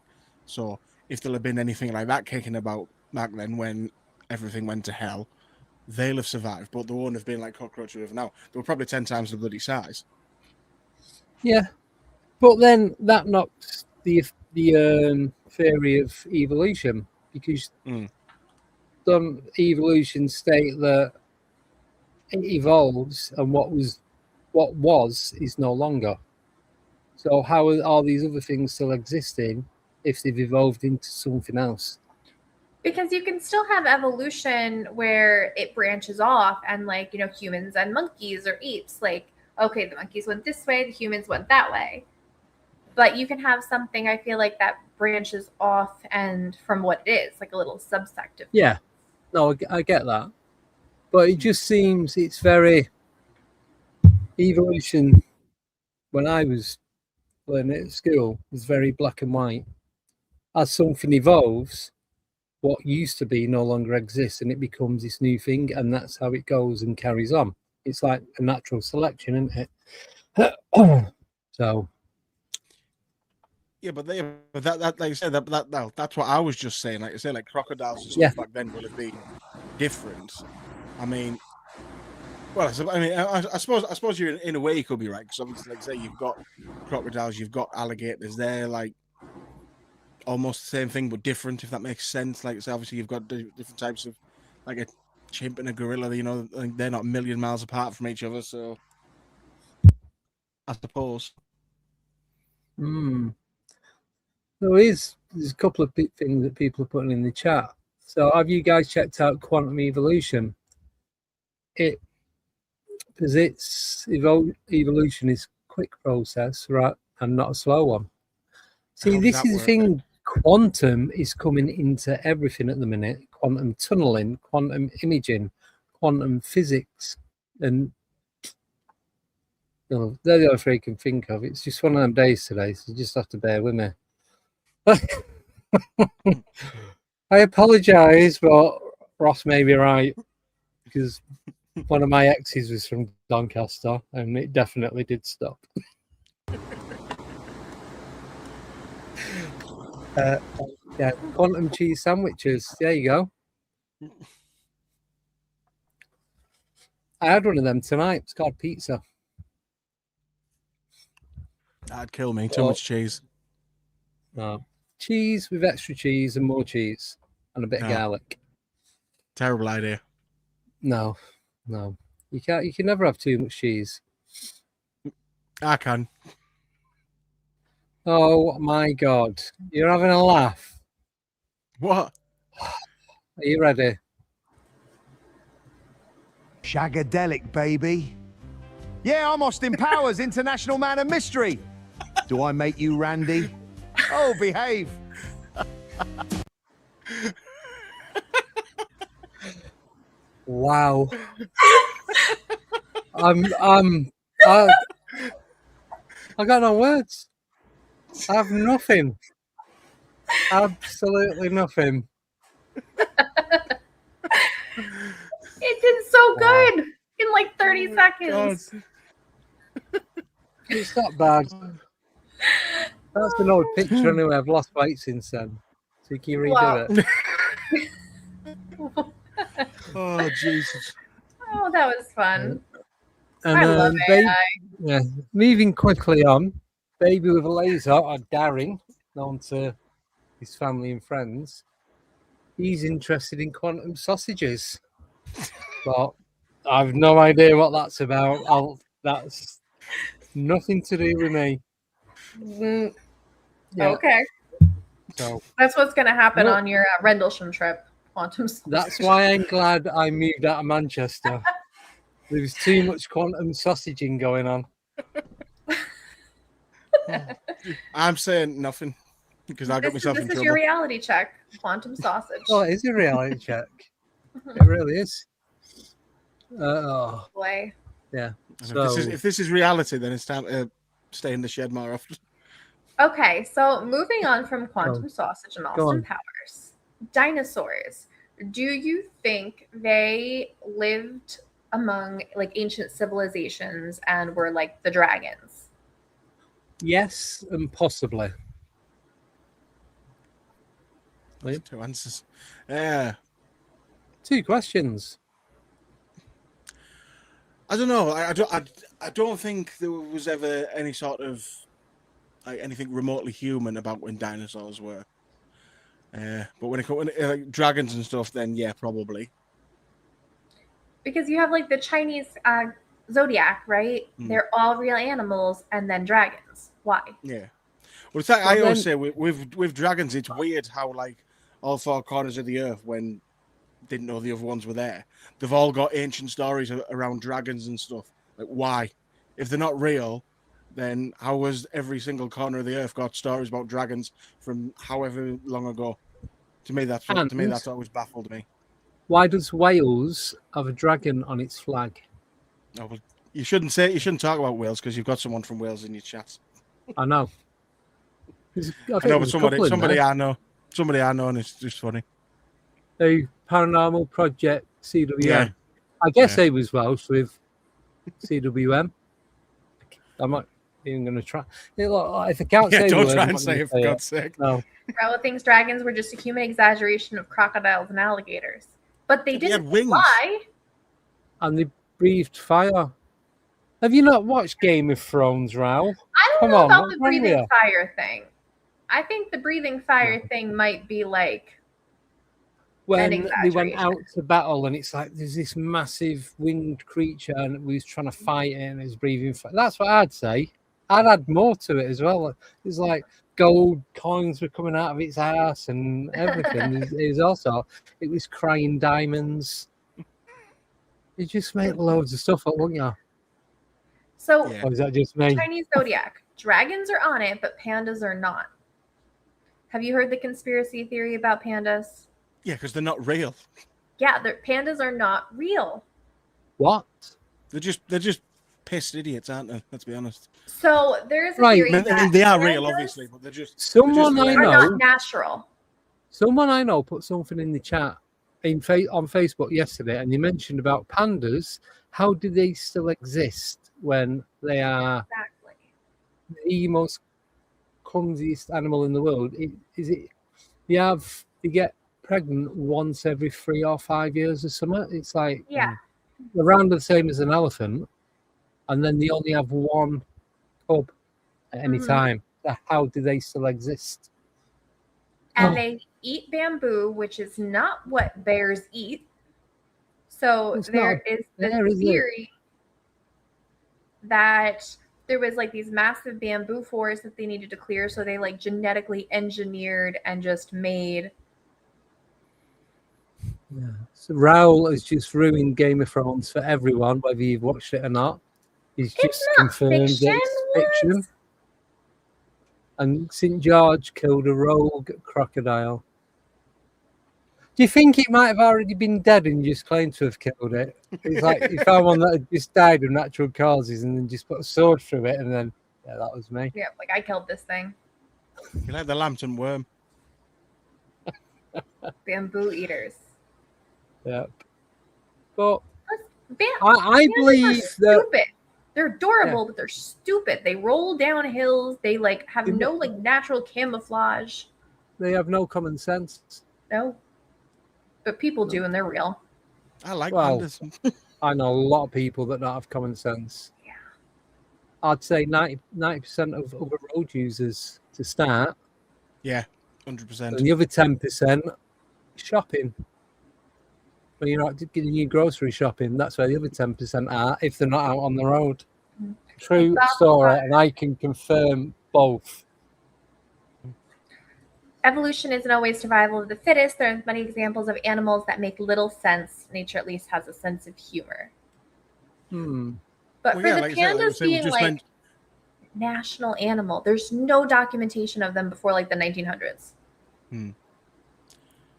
[SPEAKER 7] So if there'll have been anything like that kicking about back then when everything went to hell, they'll have survived, but they won't have been like cockroaches have now. They were probably 10 times the bloody size.
[SPEAKER 5] Yeah, but then that knocks the theory of evolution, because some evolution state that it evolves and what was is no longer. So how are all these other things still existing if they've evolved into something else?
[SPEAKER 6] Because you can still have evolution where it branches off and like, you know, humans and monkeys or apes, like, okay, the monkeys went this way, the humans went that way. But you can have something, I feel like, that branches off and from what it is, like a little subsect of.
[SPEAKER 5] Yeah, no, I get that. But it just seems it's very evolution. When I was learning at school, was very black and white. As something evolves, what used to be no longer exists, and it becomes this new thing, and that's how it goes and carries on. It's like a natural selection, isn't it? So.
[SPEAKER 7] Yeah, but that like I said, that's what I was just saying. Like I said, like crocodiles and stuff back then will have been different. I mean, well, I suppose you're in a way you could be right, because obviously, like say, you've got crocodiles, you've got alligators. They're like almost the same thing but different, if that makes sense. Like, so obviously, you've got different types of, like a chimp and a gorilla. You know, they're not a million miles apart from each other. So, I suppose.
[SPEAKER 5] There's a couple of things that people are putting in the chat. So have you guys checked out quantum evolution? Because its evolution is a quick process, right, and not a slow one. See, this is the thing. Quantum is coming into everything at the minute. Quantum tunneling, quantum imaging, quantum physics, and they're the only three I can think of. It's just one of them days today, so you just have to bear with me. I apologise, but Ross may be right, because one of my exes was from Doncaster, and it definitely did stop. Yeah, quantum cheese sandwiches. There you go. I had one of them tonight. It's called pizza.
[SPEAKER 7] That'd kill me. Too much cheese.
[SPEAKER 5] No. Cheese with extra cheese and more cheese and a bit of garlic.
[SPEAKER 7] Terrible idea.
[SPEAKER 5] No. You can't. You can never have too much cheese.
[SPEAKER 7] I can.
[SPEAKER 5] Oh my God! You're having a laugh.
[SPEAKER 7] What?
[SPEAKER 5] Are you ready?
[SPEAKER 10] Shagadelic, baby. Yeah, I'm Austin Powers, International Man of Mystery. Do I make you Randy? Oh, behave.
[SPEAKER 5] Wow. I got no words. I have nothing. Absolutely nothing.
[SPEAKER 6] It did so good in like 30 seconds.
[SPEAKER 5] It's not bad. That's an old picture anyway. I've lost weight since then. So you can redo it.
[SPEAKER 7] Oh, Jesus.
[SPEAKER 6] Oh, that was fun.
[SPEAKER 5] And
[SPEAKER 6] I love AI.
[SPEAKER 5] Yeah, moving quickly on. Baby with a laser, or Darren, known to his family and friends, he's interested in quantum sausages. But I've no idea what that's about. Nothing to do with me.
[SPEAKER 6] Mm,
[SPEAKER 5] Yeah.
[SPEAKER 6] Okay.
[SPEAKER 5] So
[SPEAKER 6] That's what's going to happen
[SPEAKER 5] No.
[SPEAKER 6] on your Rendlesham trip. Quantum
[SPEAKER 5] that's
[SPEAKER 6] sausage.
[SPEAKER 5] why I'm glad I moved out of Manchester. There was too much quantum sausaging going on.
[SPEAKER 7] I'm saying nothing because I got myself in
[SPEAKER 6] This is
[SPEAKER 7] trouble.
[SPEAKER 6] your reality check. Quantum sausage.
[SPEAKER 5] Oh, it is a reality check. It really is. Oh,
[SPEAKER 6] Boy.
[SPEAKER 5] yeah.
[SPEAKER 7] And
[SPEAKER 5] So,
[SPEAKER 7] if this is reality, then it's time to stay in the shed more often.
[SPEAKER 6] Okay, so moving on from quantum sausage and
[SPEAKER 5] Go
[SPEAKER 6] Austin
[SPEAKER 5] on.
[SPEAKER 6] Powers, dinosaurs. Do you think they lived among like ancient civilizations and were like the dragons?
[SPEAKER 5] yes, and possibly. Liam?
[SPEAKER 7] 2 answers. Yeah.
[SPEAKER 5] 2 questions.
[SPEAKER 7] I don't know. I don't think there was ever any sort of like anything remotely human about when dinosaurs were. But when it comes like dragons and stuff, then yeah, probably.
[SPEAKER 6] Because you have like the Chinese zodiac, right? They're all real animals and then dragons. Why?
[SPEAKER 7] Yeah. Well, it's like I always say with dragons, it's weird how like all 4 corners of the earth, when didn't know the other ones were there, they've all got ancient stories around dragons and stuff. Like why? If they're not real, then how has every single corner of the earth got stories about dragons from however long ago? To me, that's always baffled me.
[SPEAKER 5] Why does Wales have a dragon on its flag?
[SPEAKER 7] Oh, well, you shouldn't talk about Wales because you've got someone from Wales in your chat.
[SPEAKER 5] I know.
[SPEAKER 7] I know, but somebody I know, and it's just funny.
[SPEAKER 5] The Paranormal Project CWM.
[SPEAKER 7] Yeah.
[SPEAKER 5] I guess he was Welsh with CWM. I'm not even going to try. If I can't say
[SPEAKER 7] don't
[SPEAKER 5] the word,
[SPEAKER 7] try
[SPEAKER 5] I'm
[SPEAKER 7] and
[SPEAKER 5] not
[SPEAKER 7] say
[SPEAKER 5] gonna
[SPEAKER 7] it, for God's sake.
[SPEAKER 5] No.
[SPEAKER 6] Raoul thinks dragons were just a human exaggeration of crocodiles and alligators. But they
[SPEAKER 7] They had
[SPEAKER 6] didn't
[SPEAKER 7] wings.
[SPEAKER 6] fly.
[SPEAKER 5] And they breathed fire. Have you not watched Game of Thrones, Raoul?
[SPEAKER 6] I don't
[SPEAKER 5] Come
[SPEAKER 6] know
[SPEAKER 5] on,
[SPEAKER 6] about
[SPEAKER 5] what's
[SPEAKER 6] the
[SPEAKER 5] wrong with
[SPEAKER 6] breathing
[SPEAKER 5] you?
[SPEAKER 6] fire thing. I think the breathing fire thing might be like
[SPEAKER 5] When they went
[SPEAKER 6] exaggeration.
[SPEAKER 5] out to battle, and it's like there's this massive winged creature, and we was trying to fight it, and it's breathing fire. That's what I'd say. I'd add more to it as well. It's like gold coins were coming out of its ass and everything. It was crying diamonds. You just make loads of stuff up, wouldn't you?
[SPEAKER 6] So
[SPEAKER 7] Yeah.
[SPEAKER 5] Or is that just me?
[SPEAKER 6] Chinese zodiac. Dragons are on it, but pandas are not. Have you heard the conspiracy theory about pandas?
[SPEAKER 7] Yeah, because they're not real.
[SPEAKER 6] Yeah, pandas are not real.
[SPEAKER 5] What?
[SPEAKER 7] They're just pissed idiots, aren't they? Let's be honest.
[SPEAKER 6] So there's a
[SPEAKER 5] Right.
[SPEAKER 6] theory
[SPEAKER 7] I
[SPEAKER 6] that
[SPEAKER 7] mean, they are real,
[SPEAKER 6] pandas
[SPEAKER 7] obviously, but they're just
[SPEAKER 5] Someone I
[SPEAKER 6] are
[SPEAKER 5] know.
[SPEAKER 6] not natural.
[SPEAKER 5] Someone I know put something in the chat on Facebook yesterday, and they mentioned about pandas. How do they still exist when they are
[SPEAKER 6] Exactly.
[SPEAKER 5] the most clumsiest animal in the world? You get pregnant once every 3 or 5 years or something. It's like
[SPEAKER 6] Yeah.
[SPEAKER 5] around the same as an elephant, and then they only have one cub at any
[SPEAKER 6] Mhm.
[SPEAKER 5] time. So how do they still exist?
[SPEAKER 6] And they eat bamboo, which is not what bears eat. So
[SPEAKER 5] It's
[SPEAKER 6] there
[SPEAKER 5] not
[SPEAKER 6] is
[SPEAKER 5] a
[SPEAKER 6] the
[SPEAKER 5] bear, is it?
[SPEAKER 6] theory that there was like these massive bamboo forests that they needed to clear. So they like genetically engineered and just made.
[SPEAKER 5] Yeah. So Raoul has just ruined Game of Thrones for everyone, whether you've watched it or not. He's
[SPEAKER 6] It's
[SPEAKER 5] just
[SPEAKER 6] not
[SPEAKER 5] confirmed
[SPEAKER 6] fiction.
[SPEAKER 5] that it's fiction.
[SPEAKER 6] What?
[SPEAKER 5] And St. George killed a rogue crocodile. Do you think it might have already been dead and just claimed to have killed it? It's like you found one that had just died of natural causes and then just put a sword through it, and then yeah, that was me.
[SPEAKER 6] Yeah, like I killed this thing.
[SPEAKER 7] you like the lambton worm.
[SPEAKER 6] Bamboo eaters.
[SPEAKER 5] Yeah. But I
[SPEAKER 6] Pandas
[SPEAKER 5] believe
[SPEAKER 6] are
[SPEAKER 5] that
[SPEAKER 6] stupid. They're adorable, but they're stupid. They roll down hills. They like have no like natural camouflage.
[SPEAKER 5] they have no common sense.
[SPEAKER 6] No. But people do, and they're real.
[SPEAKER 7] I like
[SPEAKER 5] Well,
[SPEAKER 7] pandas.
[SPEAKER 5] I know a lot of people that don't have common sense.
[SPEAKER 6] Yeah.
[SPEAKER 5] I'd say 90% of other road users to start,
[SPEAKER 7] Yeah, 100%.
[SPEAKER 5] and the other 10% shopping. When you're not getting your grocery shopping, that's where the other 10% are if they're not out on the road. true story, and I can confirm both.
[SPEAKER 6] Evolution isn't always survival of the fittest. There are many examples of animals that make little sense. Nature at least has a sense of humor. But
[SPEAKER 7] Well,
[SPEAKER 6] for
[SPEAKER 7] yeah,
[SPEAKER 6] the
[SPEAKER 7] like I said,
[SPEAKER 6] pandas
[SPEAKER 7] we
[SPEAKER 6] being
[SPEAKER 7] just
[SPEAKER 6] like
[SPEAKER 7] meant-
[SPEAKER 6] national animal, there's no documentation of them before like the 1900s.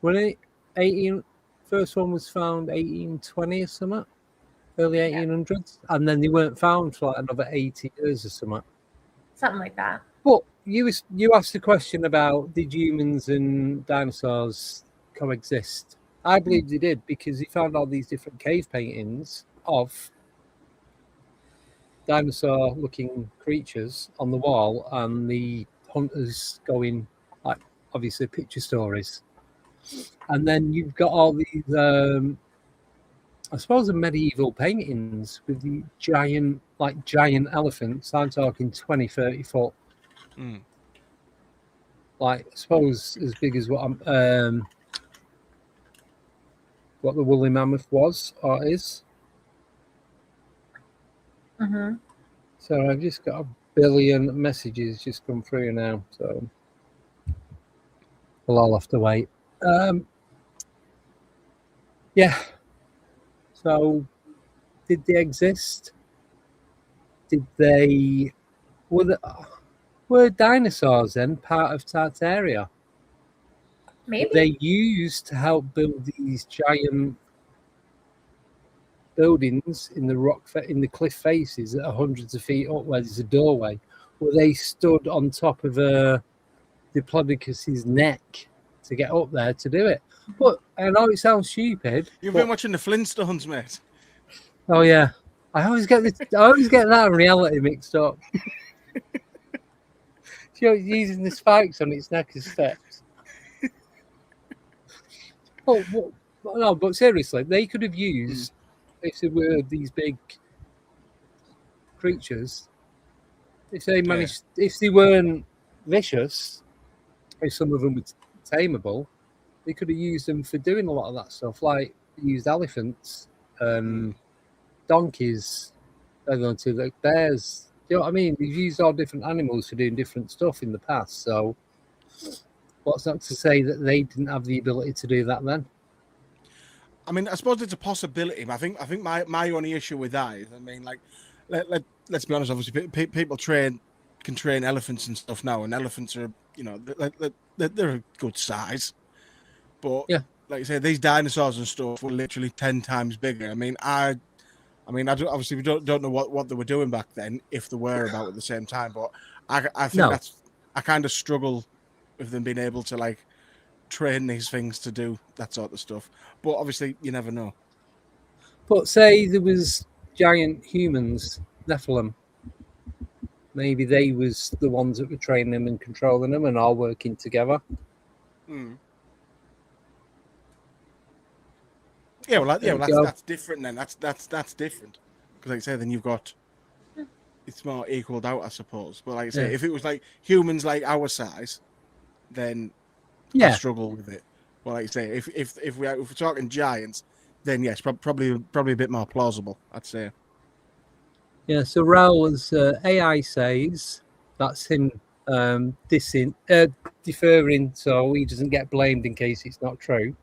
[SPEAKER 5] When it 18, first one was found 1820 or something, early 1800s, and then they weren't found for like another 80 years or something.
[SPEAKER 6] Something like that.
[SPEAKER 5] But you asked the question about did humans and dinosaurs coexist? I believe they did because he found all these different cave paintings of dinosaur-looking creatures on the wall, and the hunters going like obviously picture stories. And then you've got all these, I suppose, the medieval paintings with the giant elephants. I'm talking 20, 30 foot. Like, I suppose as big as what the woolly mammoth was or is. So I've just got a billion messages just come through now. So we'll all have to wait. Yeah. So, did they exist? Did they were dinosaurs then part of Tartaria?
[SPEAKER 6] Maybe.
[SPEAKER 5] Were they used to help build these giant buildings in the cliff faces that are hundreds of feet up, where there's a doorway? Were they stood on top of a Diplodocus's neck to get up there to do it? But I know it sounds stupid.
[SPEAKER 7] You've been watching the Flintstones, mate.
[SPEAKER 5] Oh yeah, I always get that and reality mixed up. Using the spikes on its neck as steps. But seriously, they could have used if there were these big creatures. If they managed, if they weren't vicious, if some of them were tameable, they could have used them for doing a lot of that stuff. Like they used elephants, donkeys, they're going to like bears. You know what I mean? They've used all different animals for doing different stuff in the past. So what's not to say that they didn't have the ability to do that then?
[SPEAKER 7] I mean, I suppose it's a possibility. I think my only issue with that is, I mean, like, let's be honest. Obviously, people can train elephants and stuff now, and elephants are, you know, they're a good size. But like I say, these dinosaurs and stuff were literally 10 times bigger. I mean, obviously we don't know what they were doing back then, if they were about at the same time. But I think I kind of struggle with them being able to like train these things to do that sort of stuff. But obviously, you never know.
[SPEAKER 5] But say there was giant humans, Nephilim. Maybe they was the ones that were training them and controlling them, and all working together.
[SPEAKER 7] Yeah, well, that's different then. That's different, because like I say, then you've got it's more equaled out, I suppose. But like I say, if it was like humans like our size, then I struggle with it. But like I say, if we're talking giants, then yes, probably a bit more plausible, I'd say.
[SPEAKER 5] Yeah. So Raoul's AI says that's him deferring, so he doesn't get blamed in case it's not true.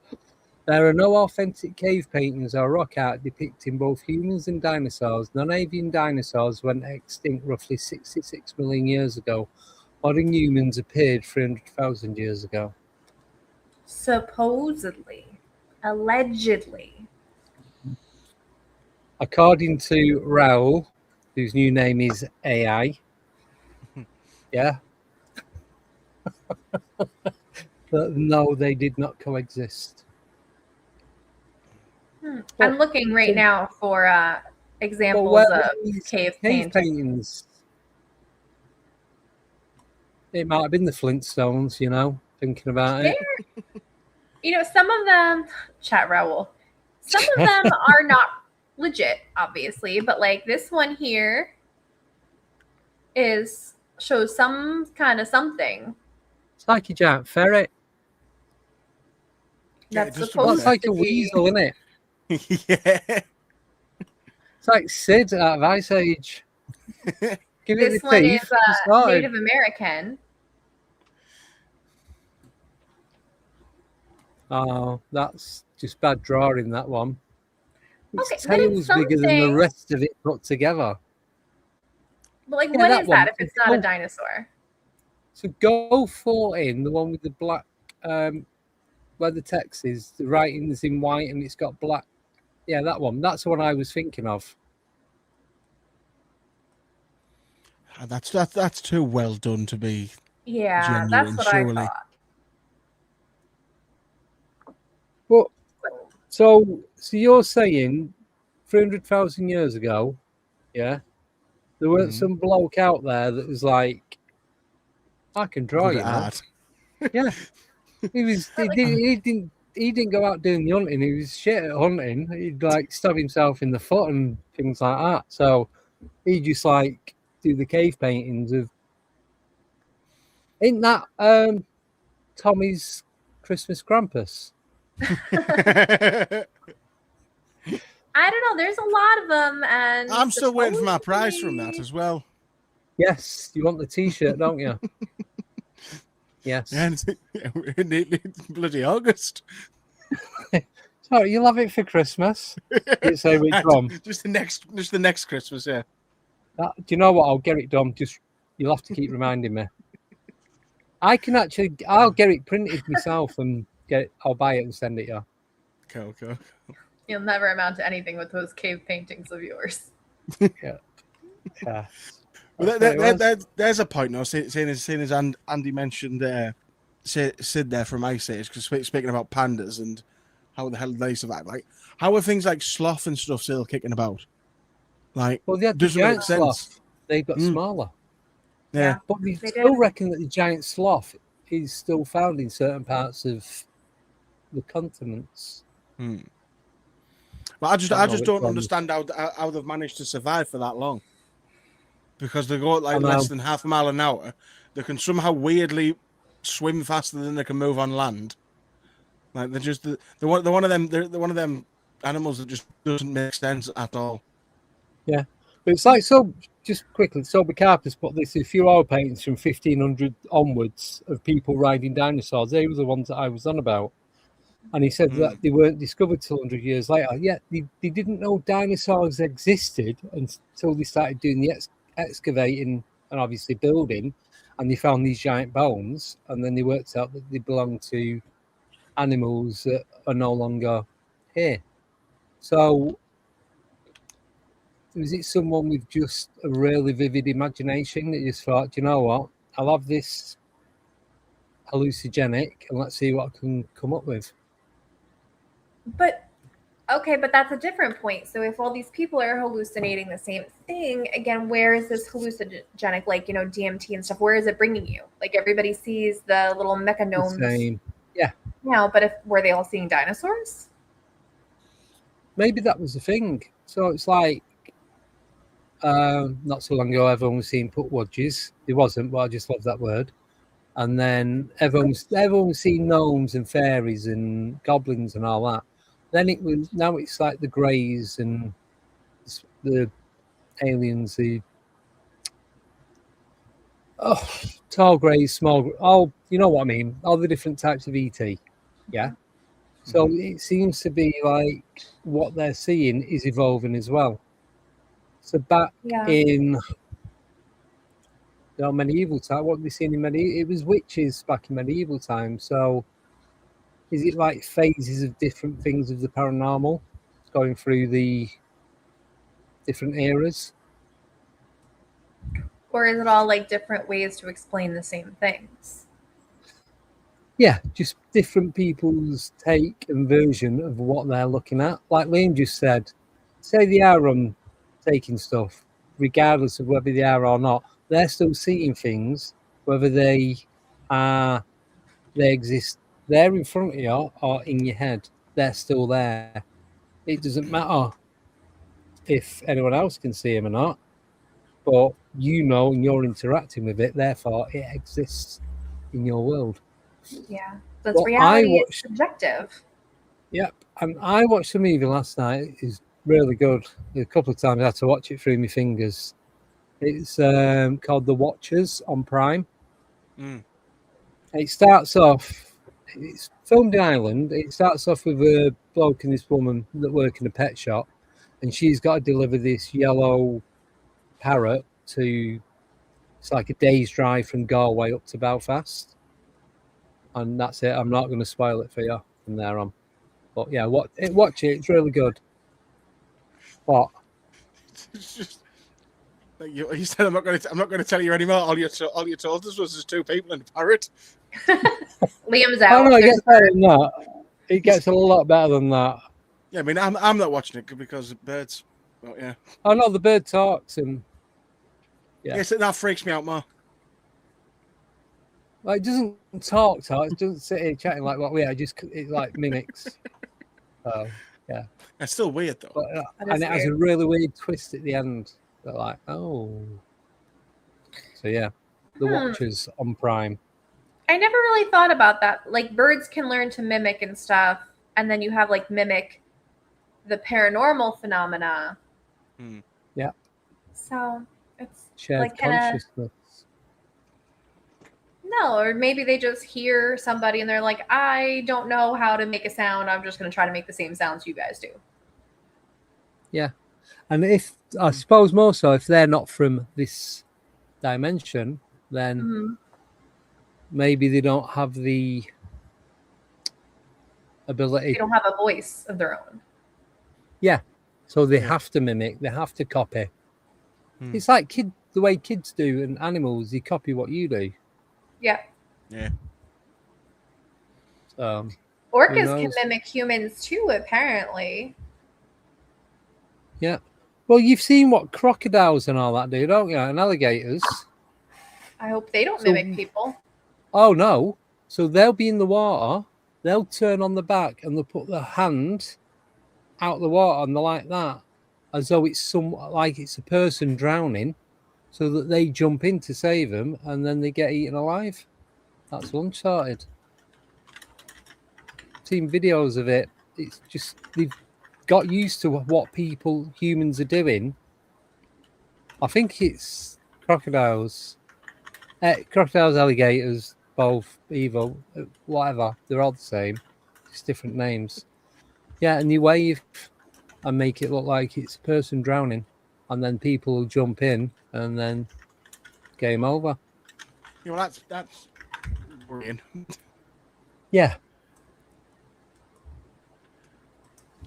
[SPEAKER 5] There are no authentic cave paintings or rock art depicting both humans and dinosaurs. Non-avian dinosaurs went extinct roughly 66 million years ago. Modern humans appeared 300,000 years ago.
[SPEAKER 6] Supposedly. Allegedly.
[SPEAKER 5] According to Raoul, whose new name is AI. Yeah. But no, they did not coexist.
[SPEAKER 6] I'm looking right now for examples of cave paintings.
[SPEAKER 5] It might have been the Flintstones, you know, thinking about it.
[SPEAKER 6] You know, some of them, chat Raoul, some of them are not legit, obviously, but like this one here shows some kind of something.
[SPEAKER 5] It's like a giant ferret.
[SPEAKER 6] That's
[SPEAKER 5] supposed like a weasel, isn't it?
[SPEAKER 7] Yeah.
[SPEAKER 5] It's like Sid out of Ice Age. Give it
[SPEAKER 6] This
[SPEAKER 5] the
[SPEAKER 6] one
[SPEAKER 5] teeth.
[SPEAKER 6] is
[SPEAKER 5] It's started.
[SPEAKER 6] Native American.
[SPEAKER 5] Oh, that's just bad drawing, that one. Its
[SPEAKER 6] Okay, but it's
[SPEAKER 5] tail's bigger than the
[SPEAKER 6] something.
[SPEAKER 5] rest of it put together.
[SPEAKER 6] But like,
[SPEAKER 5] Yeah,
[SPEAKER 6] what
[SPEAKER 5] that
[SPEAKER 6] is
[SPEAKER 5] one.
[SPEAKER 6] that if it's not a dinosaur?
[SPEAKER 5] So go 14, the one with the black, where the text is, the writing is in white and it's got black. Yeah, that one. That's the one I was thinking of.
[SPEAKER 7] That's too well done to be
[SPEAKER 6] Yeah,
[SPEAKER 7] genuine,
[SPEAKER 6] that's what
[SPEAKER 7] surely.
[SPEAKER 6] I thought.
[SPEAKER 5] Well, so you're saying 300,000 years ago, yeah, there weren't some bloke out there that was like, I can draw,
[SPEAKER 7] Good
[SPEAKER 5] you
[SPEAKER 7] at
[SPEAKER 5] know.
[SPEAKER 7] art.
[SPEAKER 5] Yeah, he didn't go out doing the hunting. He was shit at hunting. He'd like stab himself in the foot and things like that. So he just like do the cave paintings of. Ain't that Tommy's Christmas Krampus?
[SPEAKER 6] I don't know. There's a lot of them, and
[SPEAKER 7] I'm still waiting for my prize from that as well.
[SPEAKER 5] Yes, you want the T-shirt, don't you? Yes.
[SPEAKER 7] And it's bloody August.
[SPEAKER 5] So you'll have it for Christmas. You say which one?
[SPEAKER 7] Just the next Christmas, yeah.
[SPEAKER 5] Do you know what? I'll get it done. Just you'll have to keep reminding me. I'll get it printed myself and I'll buy it and send it you.
[SPEAKER 7] Cool.
[SPEAKER 6] You'll never amount to anything with those cave paintings of yours.
[SPEAKER 5] Yeah.
[SPEAKER 7] Well, there's a point now. Seeing as Andy mentioned Sid there from Ice Age, because speaking about pandas and how the hell they survive, like how are things like sloth and stuff still kicking about? Like,
[SPEAKER 5] well, they had the
[SPEAKER 7] doesn't make
[SPEAKER 5] giant
[SPEAKER 7] sense.
[SPEAKER 5] sloth. They got smaller.
[SPEAKER 7] Yeah,
[SPEAKER 5] but they
[SPEAKER 6] They
[SPEAKER 5] still
[SPEAKER 6] did.
[SPEAKER 5] reckon that the giant sloth is still found in certain parts of the continents.
[SPEAKER 7] But I just don't
[SPEAKER 5] which
[SPEAKER 7] understand how they've managed to survive for that long. Because they go at like
[SPEAKER 5] I know.
[SPEAKER 7] less than half a mile an hour, they can somehow weirdly swim faster than they can move on land. Like they're one of them animals that just doesn't make sense at all.
[SPEAKER 5] Yeah, but it's like just quickly. Sober Carpus put this a few oil paintings from 1500 onwards of people riding dinosaurs. They were the ones that I was on about. And he said that they weren't discovered till 100 years later. Yeah, they didn't know dinosaurs existed until they started doing the excavating and obviously building, and they found these giant bones, and then they worked out that they belong to animals that are no longer here. So was it someone with just a really vivid imagination that just thought, you know what, I'll have this hallucinogenic and let's see what I can come up with?
[SPEAKER 6] But okay, but that's a different point. So if all these people are hallucinating the same thing, again, where is this hallucinogenic, like, DMT and stuff? Where is it bringing you? Like everybody sees the little mecha gnomes.
[SPEAKER 5] Same. Yeah.
[SPEAKER 6] Now, but were they all seeing dinosaurs?
[SPEAKER 5] Maybe that was the thing. So it's like not so long ago, everyone was seeing putwodges. It wasn't, but I just love that word. And then everyone was seeing gnomes and fairies and goblins and all that. Then now it's like the greys and the aliens, tall greys, small, you know what I mean? All the different types of ET. Yeah. So it seems to be like what they're seeing is evolving as well. So back in medieval time, what we seen in medieval, it was witches back in medieval times. So is it like phases of different things of the paranormal going through the different eras?
[SPEAKER 6] Or is it all like different ways to explain the same things?
[SPEAKER 5] Yeah, just different people's take and version of what they're looking at. Like Liam just said, say they are taking stuff, regardless of whether they are or not, they're still seeing things, whether they exist there in front of you or in your head, they're still there. It doesn't matter if anyone else can see them or not, but and you're interacting with it, therefore it exists in your world.
[SPEAKER 6] Yeah, that's reality is subjective.
[SPEAKER 5] Yep, and I watched the movie last night. It's really good. A couple of times I had to watch it through my fingers. It's called The Watchers on Prime.
[SPEAKER 7] Mm.
[SPEAKER 5] It starts off. It's filmed in Ireland. It starts off with a bloke and this woman that work in a pet shop, and she's got to deliver this yellow parrot to. It's like a day's drive from Galway up to Belfast, and that's it. I'm not going to spoil it for you from there on. But yeah, watch it. It's really good. What?
[SPEAKER 7] It's just like you said. I'm not going to tell you anymore. All you told us was there's two people and a parrot.
[SPEAKER 6] Liam's out.
[SPEAKER 5] Oh no, it gets better than that. It gets a lot better than that.
[SPEAKER 7] Yeah, I mean, I'm not watching it because of birds. But yeah.
[SPEAKER 5] Oh no, the bird talks and yeah.
[SPEAKER 7] Yes, that freaks me out more.
[SPEAKER 5] Like, it doesn't talk. It doesn't sit here chatting like what we are. It like mimics. So yeah,
[SPEAKER 7] It's still weird though.
[SPEAKER 5] but,
[SPEAKER 6] That
[SPEAKER 5] and
[SPEAKER 6] is
[SPEAKER 5] it has a
[SPEAKER 6] weird.
[SPEAKER 5] really weird twist at the end. They're like, oh. So yeah, The Watchers on Prime.
[SPEAKER 6] I never really thought about that. Like birds can learn to mimic and stuff, and then you have like mimic the paranormal phenomena.
[SPEAKER 7] Hmm.
[SPEAKER 5] Yeah,
[SPEAKER 6] So it's
[SPEAKER 5] shared
[SPEAKER 6] like kinda,
[SPEAKER 5] consciousness.
[SPEAKER 6] no, or maybe they just hear somebody and they're like, I don't know how to make a sound. I'm just going to try to make the same sounds you guys do.
[SPEAKER 5] Yeah, and if I suppose more so if they're not from this dimension, then
[SPEAKER 6] Mhm.
[SPEAKER 5] maybe they don't have the ability.
[SPEAKER 6] They don't have a voice of their own.
[SPEAKER 5] Yeah, so they have to mimic. They have to copy.
[SPEAKER 7] Hmm.
[SPEAKER 5] It's like the way kids do and animals. They copy what you do.
[SPEAKER 6] Yeah.
[SPEAKER 7] Yeah.
[SPEAKER 6] Orcas can
[SPEAKER 5] knows?
[SPEAKER 6] mimic humans too, apparently.
[SPEAKER 5] Yeah. Well, you've seen what crocodiles and all that do, don't you? And alligators.
[SPEAKER 6] I hope they don't
[SPEAKER 5] So-
[SPEAKER 6] mimic people.
[SPEAKER 5] Oh no! So they'll be in the water. They'll turn on the back and they'll put their hand out the water and they're like that, as though it's it's a person drowning, so that they jump in to save them and then they get eaten alive. That's Uncharted. Seen videos of it. It's just they've got used to what humans are doing. I think it's crocodiles, alligators, both, either, whatever. They're all the same, just different names. Yeah, and you wave and make it look like it's a person drowning, and then people will jump in, and then game over.
[SPEAKER 7] Yeah, well, that's worrying.
[SPEAKER 5] Yeah.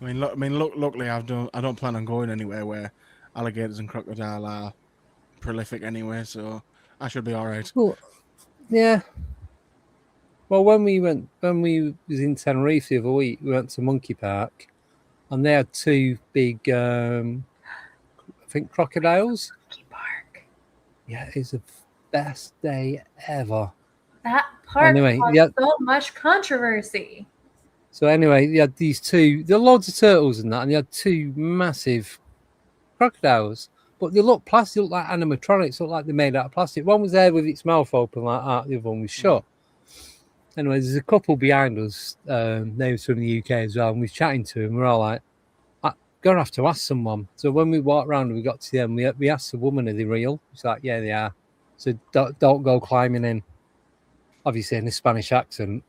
[SPEAKER 7] Luckily, I don't plan on going anywhere where alligators and crocodile are prolific anyway, so I should be all right.
[SPEAKER 5] Well, yeah. Well, when we was in Tenerife the other week, we went to Monkey Park, and they had two big, I think, crocodiles.
[SPEAKER 6] Monkey Park.
[SPEAKER 5] Yeah, it's the best day ever.
[SPEAKER 6] That park
[SPEAKER 5] Anyway,
[SPEAKER 6] caused
[SPEAKER 5] yeah.
[SPEAKER 6] so much controversy.
[SPEAKER 5] So anyway, you had these two. There are loads of turtles and that, and you had two massive crocodiles. But they look plastic, look like animatronics, look like they're made out of plastic. One was there with its mouth open like that, the other one was shut. Anyway, there's a couple behind us, names from the UK as well, and we're chatting to them. We're all like, I'm going to have to ask someone. So when we walked around and we got to them, we asked the woman, are they real? She's like, yeah, they are. So don't go climbing in. Obviously in a Spanish accent.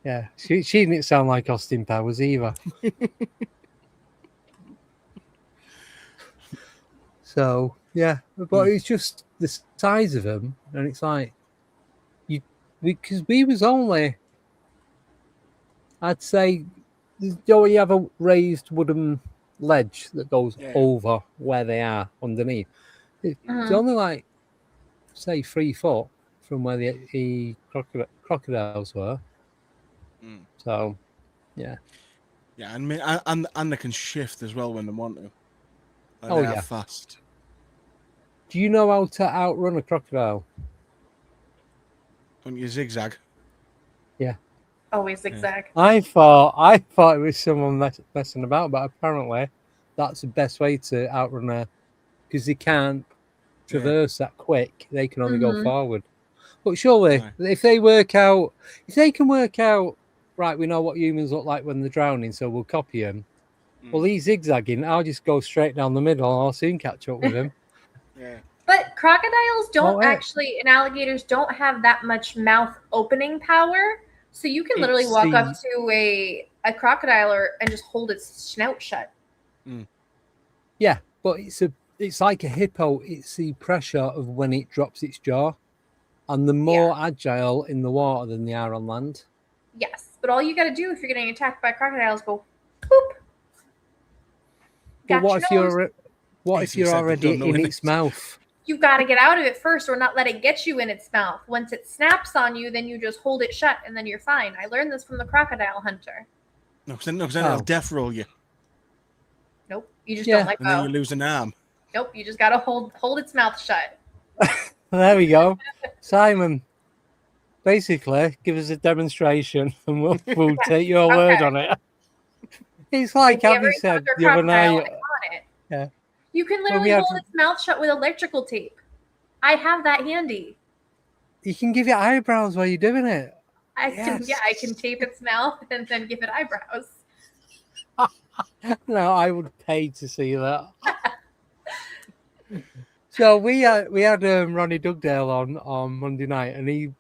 [SPEAKER 5] Yeah, she didn't sound like Austin Powers either. So yeah, but it's just the size of them, and it's like because we was only, I'd say, you have a raised wooden ledge that goes over where they are underneath. It's only like, say, 3 foot from where the crocodiles were. So, yeah.
[SPEAKER 7] Yeah, and they can shift as well when they want to. Like,
[SPEAKER 5] Oh,
[SPEAKER 7] they are
[SPEAKER 5] yeah.
[SPEAKER 7] fast.
[SPEAKER 5] Do you know how to outrun a crocodile?
[SPEAKER 7] When you zigzag.
[SPEAKER 5] Yeah.
[SPEAKER 6] Always zigzag.
[SPEAKER 5] I thought it was someone messing about, but apparently that's the best way to outrun her, because they can't traverse that quick. They can only go forward. But surely, if they can work out, right, we know what humans look like when they're drowning, so we'll copy them. Well, he's zigzagging. I'll just go straight down the middle. I'll soon catch up with him.
[SPEAKER 7] Yeah.
[SPEAKER 6] But crocodiles don't
[SPEAKER 5] yeah.
[SPEAKER 6] actually, and alligators don't have that much mouth opening power. So you can literally
[SPEAKER 5] It's
[SPEAKER 6] walk up
[SPEAKER 5] the-
[SPEAKER 6] to a crocodile and just hold its snout shut.
[SPEAKER 5] Yeah, but it's like a hippo. It's the pressure of when it drops its jaw, and the more agile in the water than they are on land.
[SPEAKER 6] Yes, but all you got to do if you're getting attacked by crocodiles, go poop.
[SPEAKER 5] But
[SPEAKER 6] Got
[SPEAKER 5] what
[SPEAKER 6] your
[SPEAKER 5] if
[SPEAKER 6] nose.
[SPEAKER 5] you're
[SPEAKER 7] said they
[SPEAKER 5] already
[SPEAKER 7] don't know
[SPEAKER 5] in
[SPEAKER 7] it.
[SPEAKER 5] its mouth?
[SPEAKER 6] You got to get out of it first, or not let it get you in its mouth. Once it snaps on you, then you just hold it shut, and then you're fine. I learned this from the crocodile hunter.
[SPEAKER 7] No, because then it'll death roll you,
[SPEAKER 6] Nope, you just
[SPEAKER 5] Yeah.
[SPEAKER 6] don't let
[SPEAKER 7] and then
[SPEAKER 6] go.
[SPEAKER 7] you lose an arm.
[SPEAKER 6] Nope, you just got to hold its mouth shut.
[SPEAKER 5] There we go, Simon. Basically, give us a demonstration, and we'll take your word
[SPEAKER 6] Okay.
[SPEAKER 5] on it. It's like
[SPEAKER 6] If you
[SPEAKER 5] Abby
[SPEAKER 6] ever
[SPEAKER 5] said
[SPEAKER 6] encounter a
[SPEAKER 5] the other
[SPEAKER 6] crocodile
[SPEAKER 5] night.
[SPEAKER 6] and on it,
[SPEAKER 5] Yeah.
[SPEAKER 6] you can
[SPEAKER 5] When
[SPEAKER 6] literally
[SPEAKER 5] we had-
[SPEAKER 6] hold its mouth shut with electrical tape. I have that handy.
[SPEAKER 5] You can give it eyebrows while you're doing it.
[SPEAKER 6] I can
[SPEAKER 5] Yes.
[SPEAKER 6] tape its mouth and then give it eyebrows.
[SPEAKER 5] No, I would pay to see that. So we had Ronnie Dugdale on Monday night, and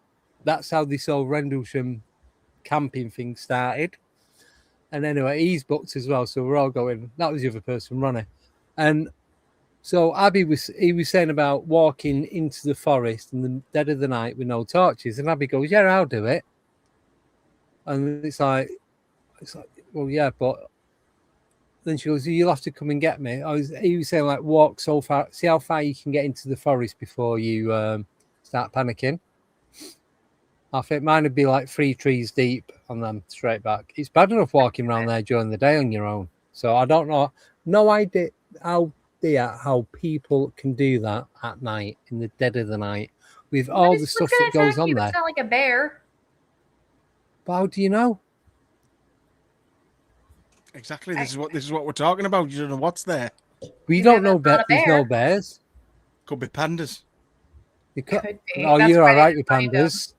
[SPEAKER 5] that's how this whole Rendlesham camping thing started. And anyway, he's booked as well, so we're all going. That was the other person, Ronnie, and so Abby was saying about walking into the forest in the dead of the night with no torches, and Abby goes, "Yeah, I'll do it." And it's like, well, yeah, but then she goes, "You'll have to come and get me." He was saying, like, walk so far, see how far you can get into the forest before you start panicking. I think mine would be like 3 trees deep and then straight back. It's bad enough walking around there during the day on your own. So I don't know, no idea how people can do that at night, in the dead of the night, with all the stuff that goes on there.
[SPEAKER 6] It's not like a bear.
[SPEAKER 5] But how do you know?
[SPEAKER 7] Exactly. This is what we're talking about. You don't know what's there.
[SPEAKER 5] We
[SPEAKER 6] You
[SPEAKER 5] don't
[SPEAKER 6] know
[SPEAKER 5] know
[SPEAKER 6] that's not a
[SPEAKER 5] there's
[SPEAKER 6] bear.
[SPEAKER 5] no bears.
[SPEAKER 7] Could be pandas.
[SPEAKER 5] You could,
[SPEAKER 6] Could be.
[SPEAKER 5] oh,
[SPEAKER 6] That's
[SPEAKER 5] you're
[SPEAKER 6] why
[SPEAKER 5] all
[SPEAKER 6] they
[SPEAKER 5] right with
[SPEAKER 6] didn't find 'em.
[SPEAKER 5] pandas.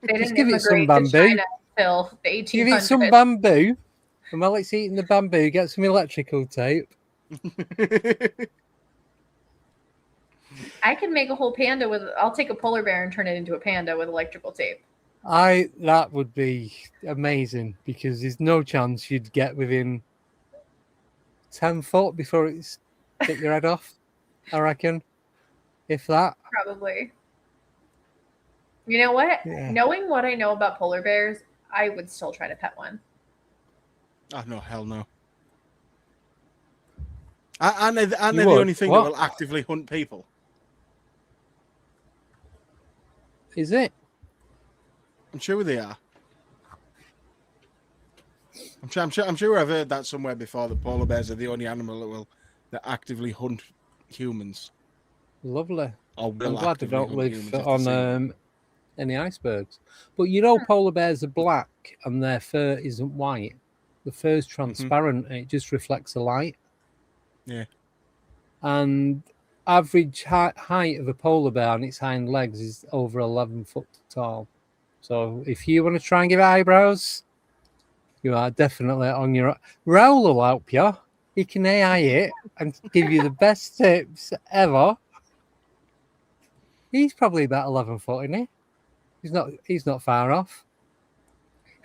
[SPEAKER 6] They
[SPEAKER 5] Just
[SPEAKER 6] didn't
[SPEAKER 5] give it some
[SPEAKER 6] immigrate to
[SPEAKER 5] bamboo.
[SPEAKER 6] China until the 1800s.
[SPEAKER 5] Give it some bamboo, and while it's eating the bamboo, get some electrical tape.
[SPEAKER 6] I can make a whole panda with. I'll take a polar bear and turn it into a panda with electrical tape.
[SPEAKER 5] That would be amazing, because there's no chance you'd get within 10 foot before it's get your head off. I reckon, if that.
[SPEAKER 6] Probably. You know what?
[SPEAKER 5] Yeah.
[SPEAKER 6] Knowing what I know about polar bears, I would still try to pet one.
[SPEAKER 7] Oh no, hell no. Aren't they the
[SPEAKER 5] would?
[SPEAKER 7] only thing
[SPEAKER 5] What?
[SPEAKER 7] that will actively hunt people?
[SPEAKER 5] Is it?
[SPEAKER 7] I'm sure they are. I'm sure I've heard that somewhere before. The polar bears are the only animal that actively hunt humans.
[SPEAKER 5] Lovely.
[SPEAKER 7] Or
[SPEAKER 5] I'm
[SPEAKER 7] will
[SPEAKER 5] glad they
[SPEAKER 7] actively
[SPEAKER 5] don't
[SPEAKER 7] hunt
[SPEAKER 5] live
[SPEAKER 7] humans if they see them.
[SPEAKER 5] on any icebergs. But you know, polar bears are black and their fur isn't white. The fur's transparent and it just reflects the light.
[SPEAKER 7] Yeah.
[SPEAKER 5] And average height of a polar bear on its hind legs is over 11 foot tall. So if you want to try and give it eyebrows, you are definitely on your... Raoul will help you. He can AI it and give you the best tips ever. He's probably about 11 foot, isn't he? He's not far off.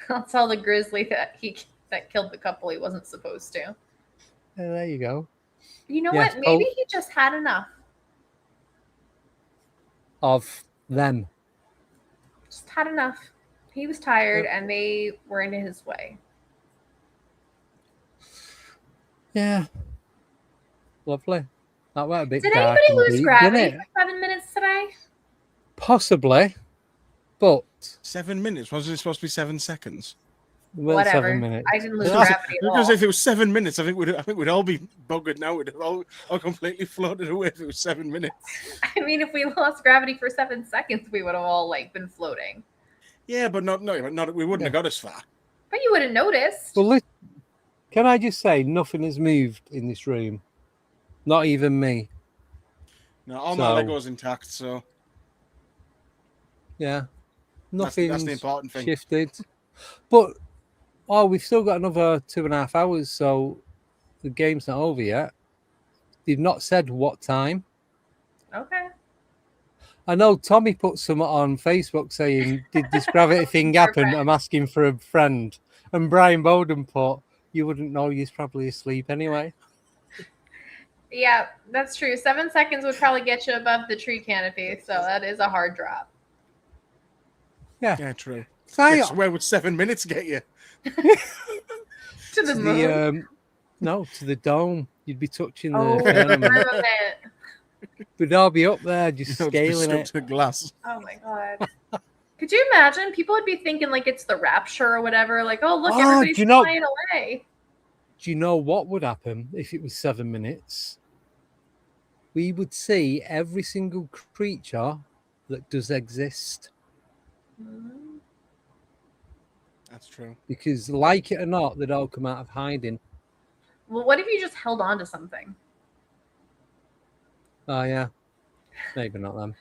[SPEAKER 6] I'll tell the grizzly that killed the couple he wasn't supposed to.
[SPEAKER 5] Yeah, there you go.
[SPEAKER 6] You know
[SPEAKER 5] Yes,
[SPEAKER 6] what? Maybe he just had enough.
[SPEAKER 5] Of them.
[SPEAKER 6] Just had enough. He was tired and they were in his way.
[SPEAKER 5] Yeah. Lovely. That went a bit
[SPEAKER 6] Did
[SPEAKER 5] dark
[SPEAKER 6] anybody
[SPEAKER 5] and
[SPEAKER 6] lose
[SPEAKER 5] deep,
[SPEAKER 6] gravity
[SPEAKER 5] didn't it?
[SPEAKER 6] for 7 minutes today?
[SPEAKER 5] Possibly. But
[SPEAKER 7] 7 minutes. Wasn't it supposed to be 7 seconds?
[SPEAKER 5] well,
[SPEAKER 6] Whatever.
[SPEAKER 5] 7 minutes.
[SPEAKER 6] I didn't lose
[SPEAKER 7] Because
[SPEAKER 6] gravity at all.
[SPEAKER 7] because if it was 7 minutes, I think we'd all be buggered now. We'd have all completely floated away if it was 7 minutes.
[SPEAKER 6] I mean, if we lost gravity for 7 seconds, we would have all been floating.
[SPEAKER 7] Yeah, but not we wouldn't have got as far.
[SPEAKER 6] But you would have noticed.
[SPEAKER 5] Well, can I just say, nothing has moved in this room. Not even me.
[SPEAKER 7] No, all my Legos intact, so
[SPEAKER 5] Yeah.
[SPEAKER 7] that's
[SPEAKER 5] Nothing's
[SPEAKER 7] the important thing.
[SPEAKER 5] shifted. But we've still got another 2.5 hours, so the game's not over yet. They've not said what time.
[SPEAKER 6] Okay.
[SPEAKER 5] I know Tommy put something on Facebook saying, "Did this gravity thing happen? I'm asking for a friend." And Brian Bowden put, "You wouldn't know. You're probably asleep anyway."
[SPEAKER 6] Yeah, that's true. 7 seconds would probably get you above the tree canopy, so that is a hard drop.
[SPEAKER 7] Yeah, true.
[SPEAKER 5] So
[SPEAKER 7] Where would 7 minutes get you?
[SPEAKER 6] To the moon.
[SPEAKER 5] No, to the dome. You'd be touching the
[SPEAKER 6] Oh,
[SPEAKER 5] firmament.
[SPEAKER 6] firmament.
[SPEAKER 5] But I'll be up there just
[SPEAKER 7] You'll be
[SPEAKER 5] scaling
[SPEAKER 7] stuck
[SPEAKER 5] it.
[SPEAKER 7] to glass.
[SPEAKER 6] Oh my god. Could you imagine? People would be thinking like it's the rapture or whatever. Like, oh, look,
[SPEAKER 5] Oh,
[SPEAKER 6] everybody's
[SPEAKER 5] do you know-
[SPEAKER 6] flying away.
[SPEAKER 5] Do you know what would happen if it was 7 minutes? We would see every single creature that does exist.
[SPEAKER 7] That's true.
[SPEAKER 5] Because, like it or not, they'd all come out of hiding.
[SPEAKER 6] Well, what if you just held on to something?
[SPEAKER 5] Oh, yeah. Maybe not them.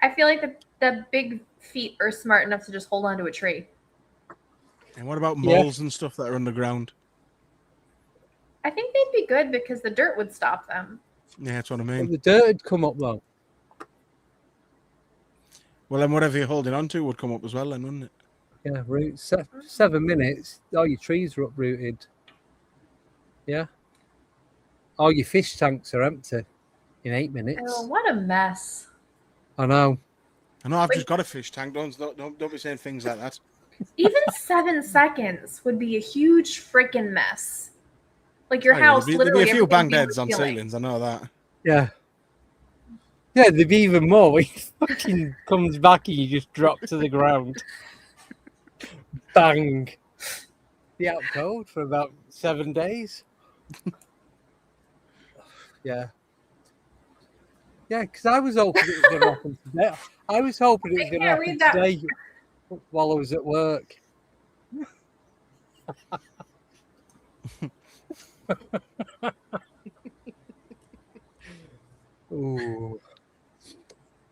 [SPEAKER 6] I feel like the big feet are smart enough to just hold on to a tree.
[SPEAKER 7] And what about moles and stuff that are underground?
[SPEAKER 6] I think they'd be good because the dirt would stop them.
[SPEAKER 7] Yeah, that's what I
[SPEAKER 5] But
[SPEAKER 7] mean.
[SPEAKER 5] the dirt would come up, though.
[SPEAKER 7] Well, then whatever you're holding on to would come up as well, then, wouldn't it?
[SPEAKER 5] Yeah, 7 minutes, all your trees are uprooted. Yeah. All your fish tanks are empty in 8 minutes.
[SPEAKER 6] Oh, what a mess.
[SPEAKER 5] I know.
[SPEAKER 7] I know I've just got a fish tank. Don't be saying things like that.
[SPEAKER 6] Even 7 seconds would be a huge freaking mess. Like your
[SPEAKER 7] Oh, yeah,
[SPEAKER 6] house,
[SPEAKER 7] there'd
[SPEAKER 6] literally.
[SPEAKER 7] be a few
[SPEAKER 6] everything
[SPEAKER 7] banged
[SPEAKER 6] would be
[SPEAKER 7] heads on
[SPEAKER 6] ceiling.
[SPEAKER 7] ceilings. I know that.
[SPEAKER 5] Yeah. Yeah, there'd be even more when he fucking comes back and you just drop to the ground. Bang. Be out cold for about 7 days. Yeah. Yeah, because I was hoping it was going to happen today. I was hoping it was going to
[SPEAKER 6] can't
[SPEAKER 5] happen
[SPEAKER 6] read that.
[SPEAKER 5] today while I was at work. Ooh.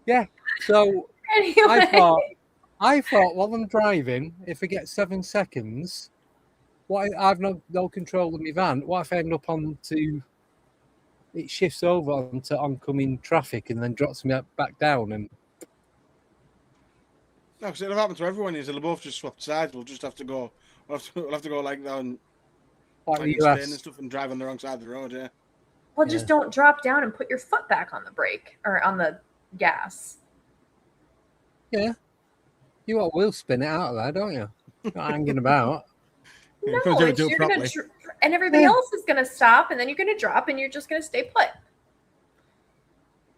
[SPEAKER 5] Yeah, so
[SPEAKER 6] Anyway.
[SPEAKER 5] I thought while I'm driving, if I get 7 seconds, I've no control of my van. What if I end up onto it shifts over onto oncoming traffic and then drops me back down and
[SPEAKER 7] No, because it'll happen to everyone. Is they'll both just swap sides. We'll just have to go. We'll have to go like down,
[SPEAKER 5] like
[SPEAKER 7] like
[SPEAKER 5] the
[SPEAKER 7] Spain
[SPEAKER 5] US.
[SPEAKER 7] and stuff, and drive on the wrong side of the road. Yeah.
[SPEAKER 6] Well, just don't drop down and put your foot back on the brake or on the gas.
[SPEAKER 5] Yeah. You will spin it out of there, don't you? Not hanging about.
[SPEAKER 7] Yeah,
[SPEAKER 6] No,
[SPEAKER 7] gotta
[SPEAKER 6] it's,
[SPEAKER 7] do it
[SPEAKER 6] you're gonna
[SPEAKER 7] properly.
[SPEAKER 6] and everybody else is gonna stop, and then you're gonna drop, and you're just gonna stay put.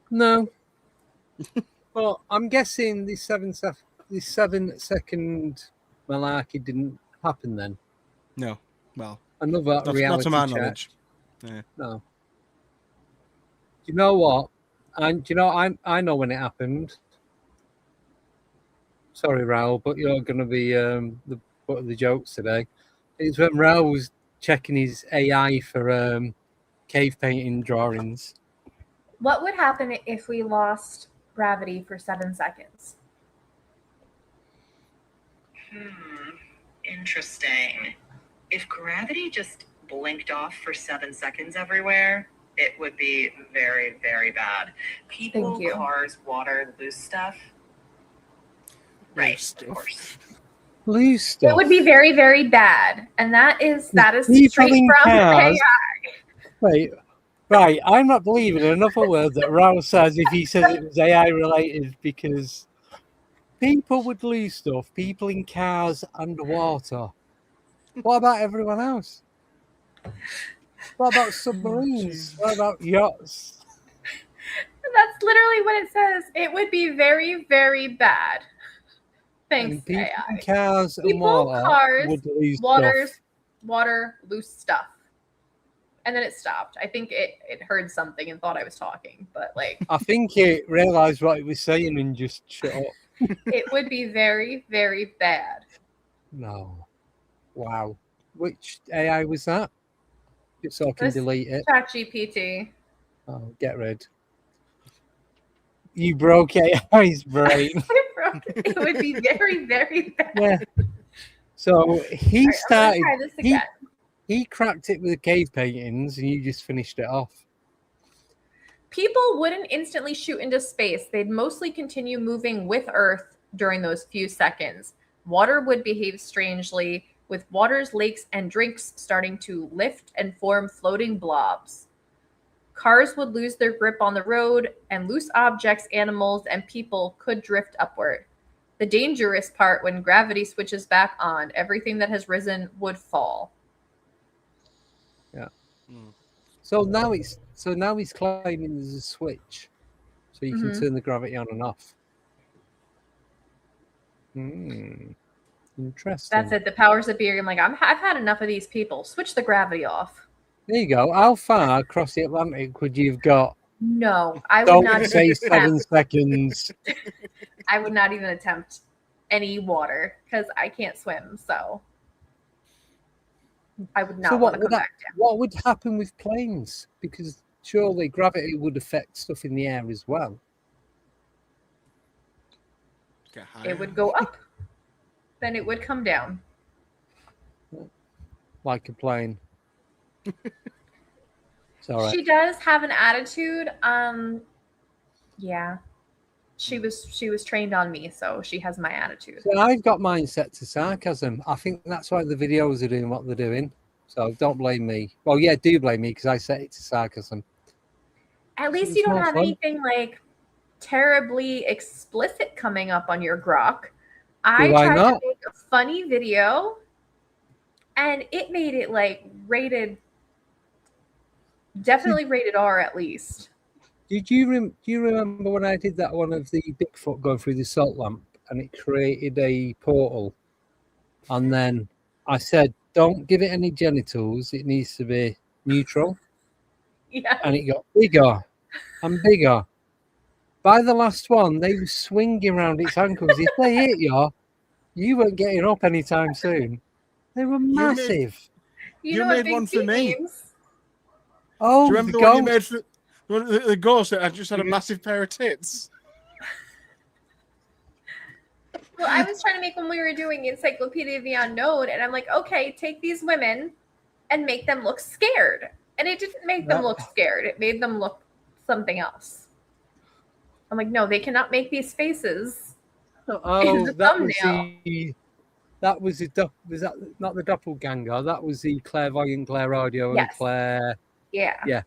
[SPEAKER 5] No. Well, I'm guessing this 7 second malarkey didn't happen then.
[SPEAKER 7] No. Well,
[SPEAKER 5] Another
[SPEAKER 7] not
[SPEAKER 5] reality
[SPEAKER 7] to my
[SPEAKER 5] check.
[SPEAKER 7] knowledge. Yeah.
[SPEAKER 5] No. Do you know what? I know when it happened. Sorry, Raoul, but you're going to be the butt of the jokes today. It's when Raoul was checking his AI for cave painting drawings.
[SPEAKER 6] What would happen if we lost gravity for 7 seconds?
[SPEAKER 11] Interesting. If gravity just blinked off for 7 seconds everywhere, it would be very, very bad. People,
[SPEAKER 6] Thank you.
[SPEAKER 11] cars, water, loose stuff. Right, of course.
[SPEAKER 5] Loose stuff.
[SPEAKER 6] It would be very, very bad, and that is
[SPEAKER 5] People
[SPEAKER 6] straight
[SPEAKER 5] in
[SPEAKER 6] from
[SPEAKER 5] cars.
[SPEAKER 6] AI.
[SPEAKER 5] Wait, right, I'm not believing another word that Raoul says if he says it was AI related because people would lose stuff, people in cars underwater. What about everyone else? What about submarines? What about yachts?
[SPEAKER 6] That's literally what it says. It would be very, very bad. Thanks,
[SPEAKER 5] And people in
[SPEAKER 6] AI.
[SPEAKER 5] cars and
[SPEAKER 6] People,
[SPEAKER 5] water
[SPEAKER 6] cars,
[SPEAKER 5] would lose
[SPEAKER 6] water,
[SPEAKER 5] stuff.
[SPEAKER 6] loose stuff. And then it stopped. I think it heard something and thought I was talking, but like
[SPEAKER 5] I think it realised what it was saying and just shut up.
[SPEAKER 6] it would be very, very bad.
[SPEAKER 5] No. Wow. Which AI was that? Just so I can
[SPEAKER 6] This
[SPEAKER 5] delete it.
[SPEAKER 6] ChatGPT.
[SPEAKER 5] Oh, get rid. You broke AI's brain.
[SPEAKER 6] It would be very, very bad.
[SPEAKER 5] Yeah. So he
[SPEAKER 6] All right, I'm gonna
[SPEAKER 5] started.
[SPEAKER 6] try this again.
[SPEAKER 5] He cracked it with the cave paintings, and you just finished it off.
[SPEAKER 6] People wouldn't instantly shoot into space. They'd mostly continue moving with Earth during those few seconds. Water would behave strangely, with waters, lakes, and drinks starting to lift and form floating blobs. Cars would lose their grip on the road, and loose objects, animals, and people could drift upward. The dangerous part, when gravity switches back on, everything that has risen would fall.
[SPEAKER 5] Yeah. So now he's claiming there's a switch, so you can turn the gravity on and off. Interesting.
[SPEAKER 6] That's it. The powers that be are like, I've had enough of these people. Switch the gravity off.
[SPEAKER 5] There you go. How far across the Atlantic would you have got?
[SPEAKER 6] No, I would
[SPEAKER 5] Don't
[SPEAKER 6] not
[SPEAKER 5] say
[SPEAKER 6] even
[SPEAKER 5] 7
[SPEAKER 6] attempt.
[SPEAKER 5] seconds.
[SPEAKER 6] I would not even attempt any water because I can't swim. So I would not want to come back down.
[SPEAKER 5] What would happen with planes? Because surely gravity would affect stuff in the air as well.
[SPEAKER 6] It would go up, then it would come down.
[SPEAKER 5] Like a plane. It's all right.
[SPEAKER 6] She does have an attitude. Yeah. She was trained on me, so she has my attitude.
[SPEAKER 5] So I've got mine set to sarcasm. I think that's why the videos are doing what they're doing. So don't blame me. Well, yeah, do blame me because I set it to sarcasm.
[SPEAKER 6] At least
[SPEAKER 5] It's
[SPEAKER 6] you don't
[SPEAKER 5] more
[SPEAKER 6] have
[SPEAKER 5] fun.
[SPEAKER 6] anything like terribly explicit coming up on your grok.
[SPEAKER 5] Do I
[SPEAKER 6] tried
[SPEAKER 5] not?
[SPEAKER 6] to make a funny video and it made it like definitely rated R at least.
[SPEAKER 5] Do you remember when I did that one of the Bigfoot going through the salt lamp and it created a portal? And then I said, don't give it any genitals. It needs to be neutral.
[SPEAKER 6] Yeah.
[SPEAKER 5] And it got bigger and bigger. By the last one, they were swinging around its ankles. If they hit you, you weren't getting up anytime soon. They were massive.
[SPEAKER 6] You know what
[SPEAKER 7] made
[SPEAKER 6] big
[SPEAKER 7] one for
[SPEAKER 6] feet
[SPEAKER 7] me.
[SPEAKER 6] means?
[SPEAKER 5] Oh,
[SPEAKER 7] Do you remember
[SPEAKER 5] the
[SPEAKER 7] the one you
[SPEAKER 5] ghost.
[SPEAKER 7] made for the ghost that just had a massive pair of tits?
[SPEAKER 6] Well, I was trying to make when we were doing Encyclopedia of the Unknown, and I'm like, okay, take these women and make them look scared. And it didn't make them look scared. It made them look something else. I'm like, no, they cannot make these faces.
[SPEAKER 5] Oh,
[SPEAKER 6] the
[SPEAKER 5] that was
[SPEAKER 6] thumbnail.
[SPEAKER 5] was that not the doppelganger? That was the clairvoyant, Claire audio, and
[SPEAKER 6] Yes.
[SPEAKER 5] Claire.
[SPEAKER 6] Yeah.
[SPEAKER 5] Yeah.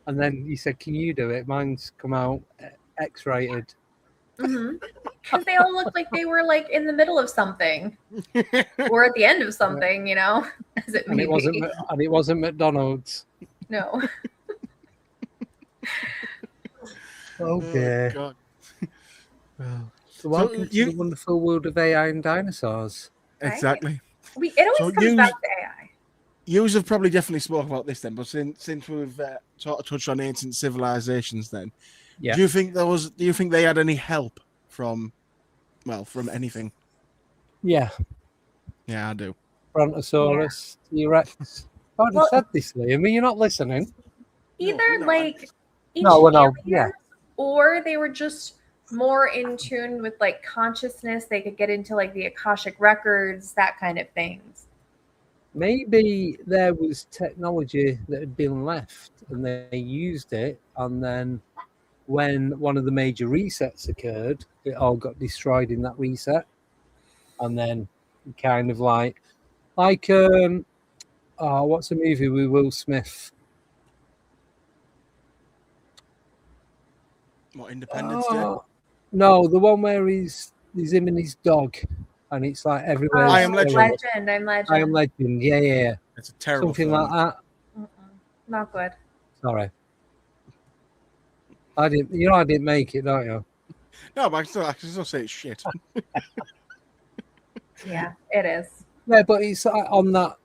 [SPEAKER 5] And then you said, "Can you do it?" Mine's come out X-rated.
[SPEAKER 6] Because they all looked like they were like in the middle of something or at the end of something, you know, as it
[SPEAKER 5] And
[SPEAKER 6] may
[SPEAKER 5] it wasn't.
[SPEAKER 6] be.
[SPEAKER 5] And it wasn't McDonald's.
[SPEAKER 6] No.
[SPEAKER 5] Oh dear.
[SPEAKER 7] God.
[SPEAKER 5] So welcome to the wonderful world of AI and dinosaurs.
[SPEAKER 7] Exactly.
[SPEAKER 6] It always
[SPEAKER 7] So
[SPEAKER 6] comes back to AI.
[SPEAKER 7] You have probably definitely spoke about this then, but since we've sort of touched on ancient civilizations, then,
[SPEAKER 5] Yeah.
[SPEAKER 7] do you think they had any help from anything?
[SPEAKER 5] Yeah.
[SPEAKER 7] Yeah, I do.
[SPEAKER 5] Brontosaurus, T-Rex. I already said this, Liam. You're not listening.
[SPEAKER 6] Either like
[SPEAKER 5] No, well, no,
[SPEAKER 6] aliens,
[SPEAKER 5] yeah.
[SPEAKER 6] or they were just more in tune with like consciousness. They could get into like the Akashic records, that kind of things.
[SPEAKER 5] Maybe there was technology that had been left and they used it, and then when one of the major resets occurred, it all got destroyed in that reset, and then kind of like what's a movie with Will Smith?
[SPEAKER 7] What, Independence Day?
[SPEAKER 5] No, the one where he's him and his dog, and it's like everywhere.
[SPEAKER 7] I Am Legend.
[SPEAKER 6] I'm Legend.
[SPEAKER 5] I Am Legend. Yeah.
[SPEAKER 7] It's a terrible
[SPEAKER 5] Something
[SPEAKER 7] film.
[SPEAKER 5] like that.
[SPEAKER 6] Not good.
[SPEAKER 5] Sorry. I didn't make it, don't you?
[SPEAKER 7] No, but I can still say it's shit.
[SPEAKER 6] Yeah, it is.
[SPEAKER 5] Yeah, but it's on that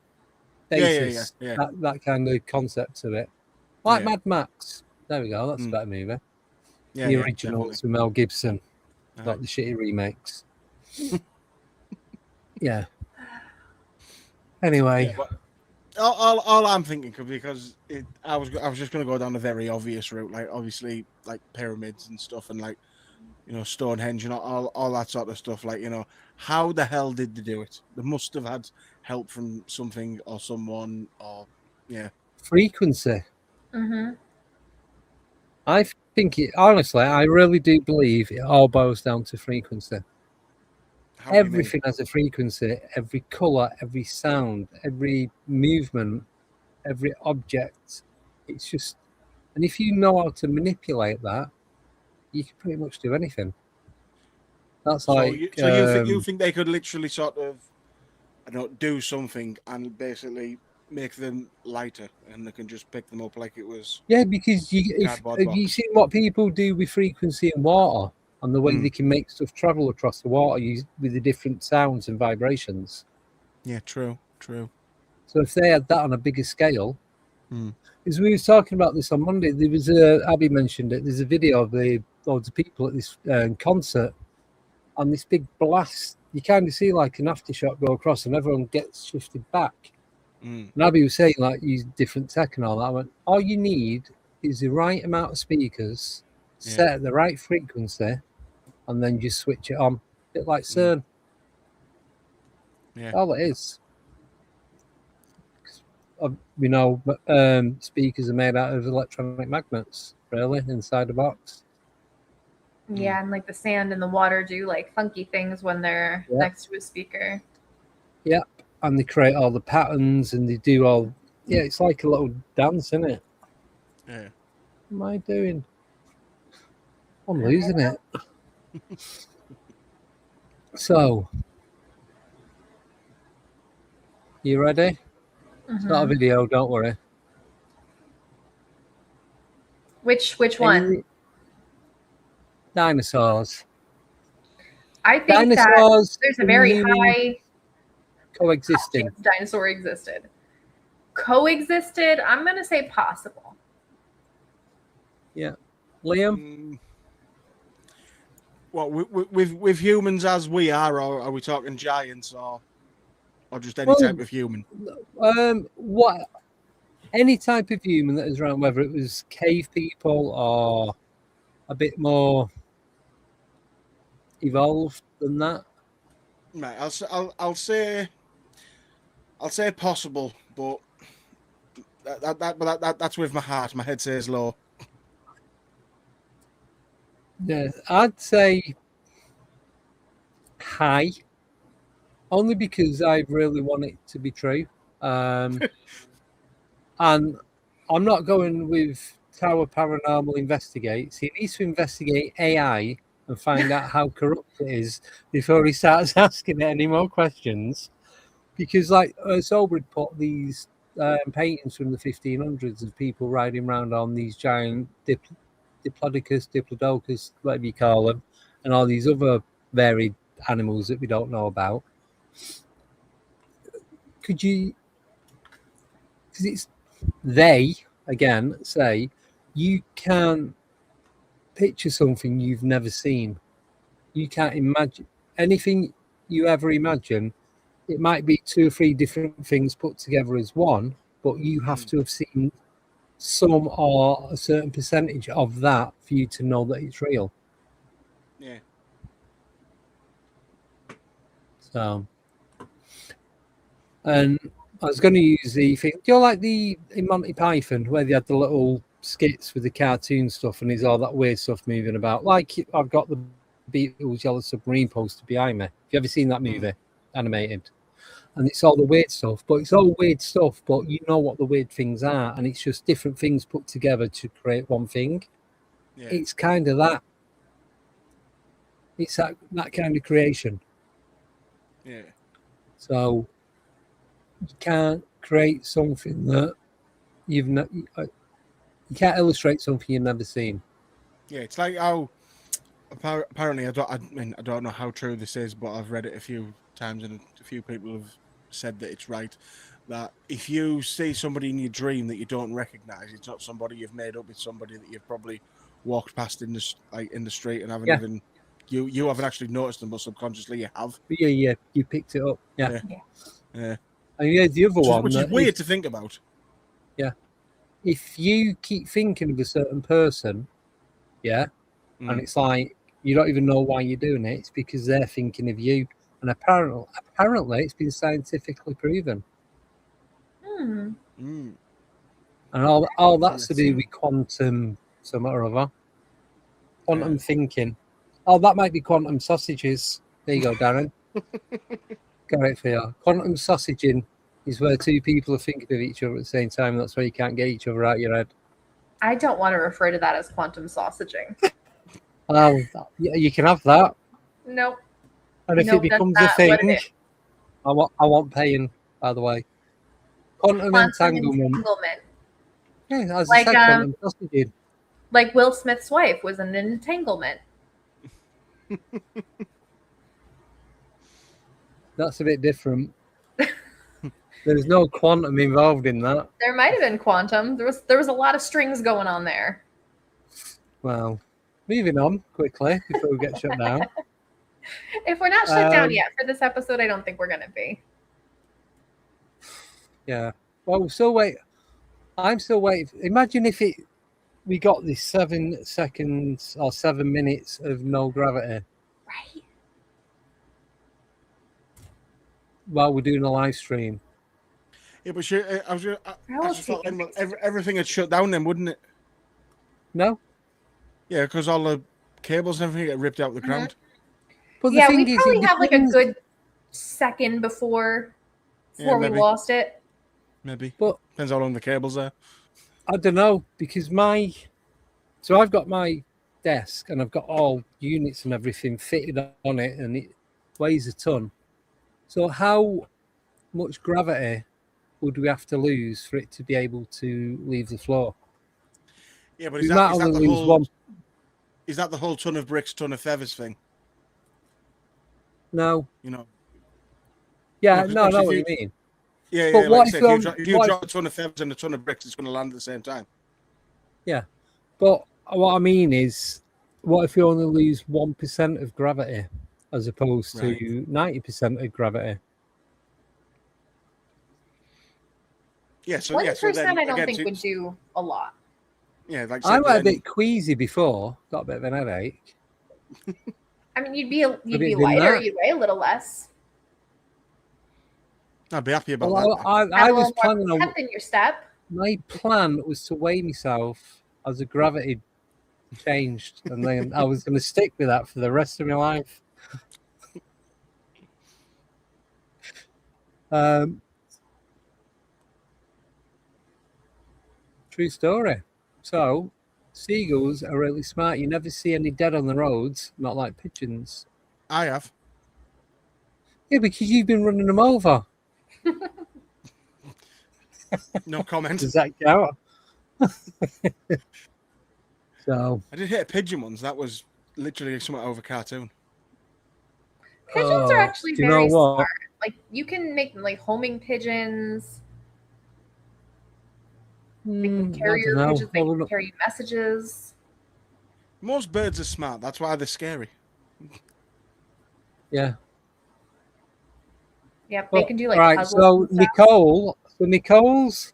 [SPEAKER 5] basis,
[SPEAKER 7] Yeah.
[SPEAKER 5] That kind of concept of it. Like
[SPEAKER 7] Yeah.
[SPEAKER 5] Mad Max. There we go. That's a better movie.
[SPEAKER 7] Yeah,
[SPEAKER 5] The
[SPEAKER 7] yeah,
[SPEAKER 5] originals
[SPEAKER 7] definitely.
[SPEAKER 5] with Mel Gibson,
[SPEAKER 7] Aye.
[SPEAKER 5] not the shitty remakes. Yeah. Anyway,
[SPEAKER 7] Yeah, but all I'm thinking, because I was just going to go down a very obvious route, like obviously like pyramids and stuff, and like Stonehenge and all that sort of stuff. Like, how the hell did they do it? They must have had help from something or someone, or
[SPEAKER 5] Frequency.
[SPEAKER 6] Mm-hmm.
[SPEAKER 5] I think honestly, I really do believe it all boils down to frequency.
[SPEAKER 7] How do you mean?
[SPEAKER 5] Everything has a frequency. Every color, every sound, every movement, every object. It's just, and if you know how to manipulate that, you can pretty much do anything. That's
[SPEAKER 7] So,
[SPEAKER 5] like.
[SPEAKER 7] you think they could literally sort of, do something and basically make them lighter, and they can just pick them up like it was.
[SPEAKER 5] Yeah, because have you seen what people do with frequency and water, and the way they can make stuff travel across the water with the different sounds and vibrations?
[SPEAKER 7] Yeah, true.
[SPEAKER 5] So if they had that on a bigger scale, as we were talking about this on Monday, there was Abby mentioned it. There's a video of loads of people at this concert, and this big blast. You kind of see like an aftershock go across, and everyone gets shifted back. And Abby was saying, like, use different tech and all that. I went, all you need is the right amount of speakers, set at the right frequency, and then just switch it on. A bit like CERN.
[SPEAKER 7] Yeah.
[SPEAKER 5] All it is. Speakers are made out of electronic magnets, really, inside the box.
[SPEAKER 6] Yeah, and like the sand and the water do like funky things when they're next to a speaker.
[SPEAKER 5] Yep. And they create all the patterns, and they do all. Yeah, it's like a little dance, isn't it?
[SPEAKER 7] Yeah.
[SPEAKER 5] What am I doing? I'm losing it. So, you ready? It's not a video, don't worry.
[SPEAKER 6] Which one?
[SPEAKER 5] Dinosaurs.
[SPEAKER 6] I think
[SPEAKER 5] Dinosaurs
[SPEAKER 6] that there's a very high
[SPEAKER 5] coexisting.
[SPEAKER 6] Dinosaur existed. Coexisted? I'm going to say possible.
[SPEAKER 5] Yeah. Liam?
[SPEAKER 7] Well, with humans as we are, or are we talking giants, or just any type of human?
[SPEAKER 5] What? Any type of human that is around, whether it was cave people or a bit more evolved than that.
[SPEAKER 7] Right, I'll say possible, but that's with my heart. My head says low.
[SPEAKER 5] Yeah, I'd say high, only because I really want it to be true. And I'm not going with Tower Paranormal Investigates. He needs to investigate AI and find out how corrupt it is before he starts asking it any more questions. Because, like, Sobrid put these paintings from the 1500s of people riding around on these giant diplodocus, whatever you call them, and all these other varied animals that we don't know about. Could you, because it's they, again, say you can't picture something you've never seen. You can't imagine anything you ever imagine. It might be 2 or 3 different things put together as one, but you have to have seen some or a certain percentage of that for you to know that it's real.
[SPEAKER 7] Yeah.
[SPEAKER 5] So, and I was going to use the thing. Do you like in Monty Python where they had the little skits with the cartoon stuff and there's all that weird stuff moving about? Like I've got the Beatles Yellow Submarine poster behind me. Have you ever seen that movie? Animated. And it's all the weird stuff, but you know what the weird things are, and it's just different things put together to create one thing. Yeah. It's kind of that. It's that kind of creation.
[SPEAKER 7] Yeah.
[SPEAKER 5] So you can't create something that you can't illustrate something you've never seen.
[SPEAKER 7] Yeah, it's like how apparently I don't know how true this is, but I've read it a few times and a few people have said that it's right, that if you see somebody in your dream that you don't recognize, it's not somebody you've made up, it's somebody that you've probably walked past in the street and haven't even you haven't actually noticed them, but subconsciously you have.
[SPEAKER 5] Yeah, you picked it up. Yeah.
[SPEAKER 7] And
[SPEAKER 5] the other one,
[SPEAKER 7] which is weird to think about.
[SPEAKER 5] Yeah, if you keep thinking of a certain person, and it's like you don't even know why you're doing it. It's because they're thinking of you. And apparently it's been scientifically proven.
[SPEAKER 6] Hmm.
[SPEAKER 7] Mm.
[SPEAKER 5] And all that's to do with quantum something or other. Quantum thinking. Oh, that might be quantum sausages. There you go, Darren. Got it for you. Quantum sausaging is where two people are thinking of each other at the same time. That's why you can't get each other out your head.
[SPEAKER 6] I don't want to refer to that as quantum sausaging.
[SPEAKER 5] Well, you can have that.
[SPEAKER 6] Nope.
[SPEAKER 5] And if
[SPEAKER 6] Nope,
[SPEAKER 5] it becomes a
[SPEAKER 6] that's not what it
[SPEAKER 5] thing,
[SPEAKER 6] is.
[SPEAKER 5] I want paying, by the way. Quantum entanglement. Yeah, as I
[SPEAKER 6] Like,
[SPEAKER 5] said, quantum sausaging.
[SPEAKER 6] Like Will Smith's wife was in an entanglement.
[SPEAKER 5] That's a bit different. There's no quantum involved in that.
[SPEAKER 6] There might have been quantum. There was a lot of strings going on there.
[SPEAKER 5] Well, moving on quickly before we get shut down.
[SPEAKER 6] If we're not shut down yet for this episode, I don't think we're gonna be.
[SPEAKER 5] Yeah. Well, we'll still wait. I'm still waiting. Imagine if we got this 7 seconds or 7 minutes of no gravity.
[SPEAKER 6] Right.
[SPEAKER 7] While
[SPEAKER 5] we're doing a live stream.
[SPEAKER 7] Yeah, but I just thought everything had shut down then, wouldn't it?
[SPEAKER 5] No.
[SPEAKER 7] Yeah, because all the cables and everything get ripped out of the ground.
[SPEAKER 5] But
[SPEAKER 6] yeah, we probably have like a good second before we lost it.
[SPEAKER 7] Maybe.
[SPEAKER 5] But
[SPEAKER 7] depends how long the cables are.
[SPEAKER 5] I don't know, because I've got my desk and I've got all units and everything fitted on it, and it weighs a ton. So how much gravity would we have to lose for it to be able to leave the floor?
[SPEAKER 7] Yeah, but
[SPEAKER 5] is that
[SPEAKER 7] the whole ton of bricks, ton of feathers thing?
[SPEAKER 5] No.
[SPEAKER 7] You know.
[SPEAKER 5] Yeah, no, I know what you mean.
[SPEAKER 7] Yeah,
[SPEAKER 5] but
[SPEAKER 7] yeah.
[SPEAKER 5] what
[SPEAKER 7] Like if you drop a ton of feathers and a ton of bricks, it's going to land at the same time.
[SPEAKER 5] Yeah, but what I mean is, what if you only lose 1% of gravity as opposed to 90% of gravity?
[SPEAKER 7] Yeah, so
[SPEAKER 6] 1% I don't think would do a lot.
[SPEAKER 7] Yeah, like
[SPEAKER 5] I was a bit queasy before, got a bit of an headache.
[SPEAKER 6] I mean, you'd be lighter, you'd weigh a little less.
[SPEAKER 7] I'd be happy about
[SPEAKER 5] that. I was planning on
[SPEAKER 6] in your step.
[SPEAKER 5] My plan was to weigh myself as the gravity changed, and then I was going to stick with that for the rest of my life. True story. So, seagulls are really smart. You never see any dead on the roads, not like pigeons.
[SPEAKER 7] I have.
[SPEAKER 5] Yeah, because you've been running them over.
[SPEAKER 7] No comment.
[SPEAKER 5] Does that count? So
[SPEAKER 7] I did hit a pigeon once. That was literally somewhat over cartoon.
[SPEAKER 6] Pigeons are actually very smart. Like you can make them like homing pigeons. They can carry your pigeons. They can carry messages.
[SPEAKER 7] Most birds are smart. That's why they're scary.
[SPEAKER 5] Yeah.
[SPEAKER 6] Yep, they can do like
[SPEAKER 5] right.
[SPEAKER 6] puzzles.
[SPEAKER 5] So Nicole's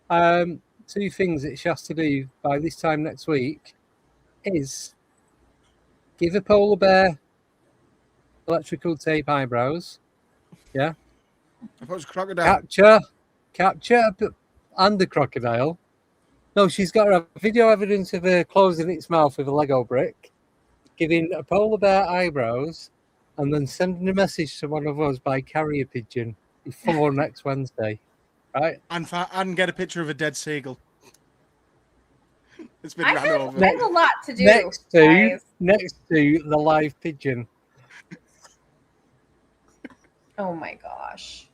[SPEAKER 5] 2 things that she has to do by this time next week is give a polar bear electrical tape eyebrows. Yeah.
[SPEAKER 7] I thought it was a crocodile.
[SPEAKER 5] Capture and the crocodile. No, she's got a video evidence of her closing its mouth with a Lego brick, giving a polar bear eyebrows, and then sending a message to one of us by carrier pigeon before next Wednesday. Right?
[SPEAKER 7] And get a picture of a dead seagull. It's been
[SPEAKER 6] I
[SPEAKER 7] ran over.
[SPEAKER 6] have a lot to do.
[SPEAKER 5] Next to the live pigeon.
[SPEAKER 6] Oh my gosh.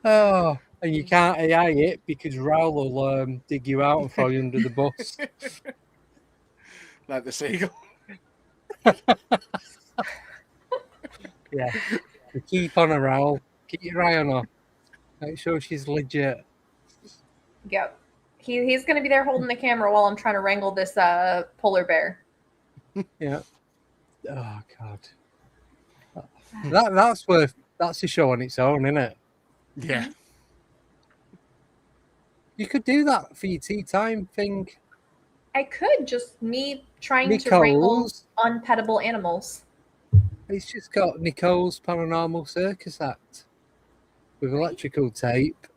[SPEAKER 5] Oh, and you can't AI it because Raoul will dig you out and throw you under the bus.
[SPEAKER 7] Like the seagull.
[SPEAKER 5] Yeah. Keep on her, Raoul. Keep your eye on her. Make sure she's legit.
[SPEAKER 6] Yep. He's going to be there holding the camera while I'm trying to wrangle this polar bear.
[SPEAKER 5] Yeah. Oh, God. That's a show on its own, isn't it?
[SPEAKER 7] Yeah.
[SPEAKER 5] You could do that for your tea time thing.
[SPEAKER 6] I could just me trying to wrangle
[SPEAKER 5] Nicole's.
[SPEAKER 6] unpettable animals.
[SPEAKER 5] It's just got Nicole's Paranormal Circus Act with electrical tape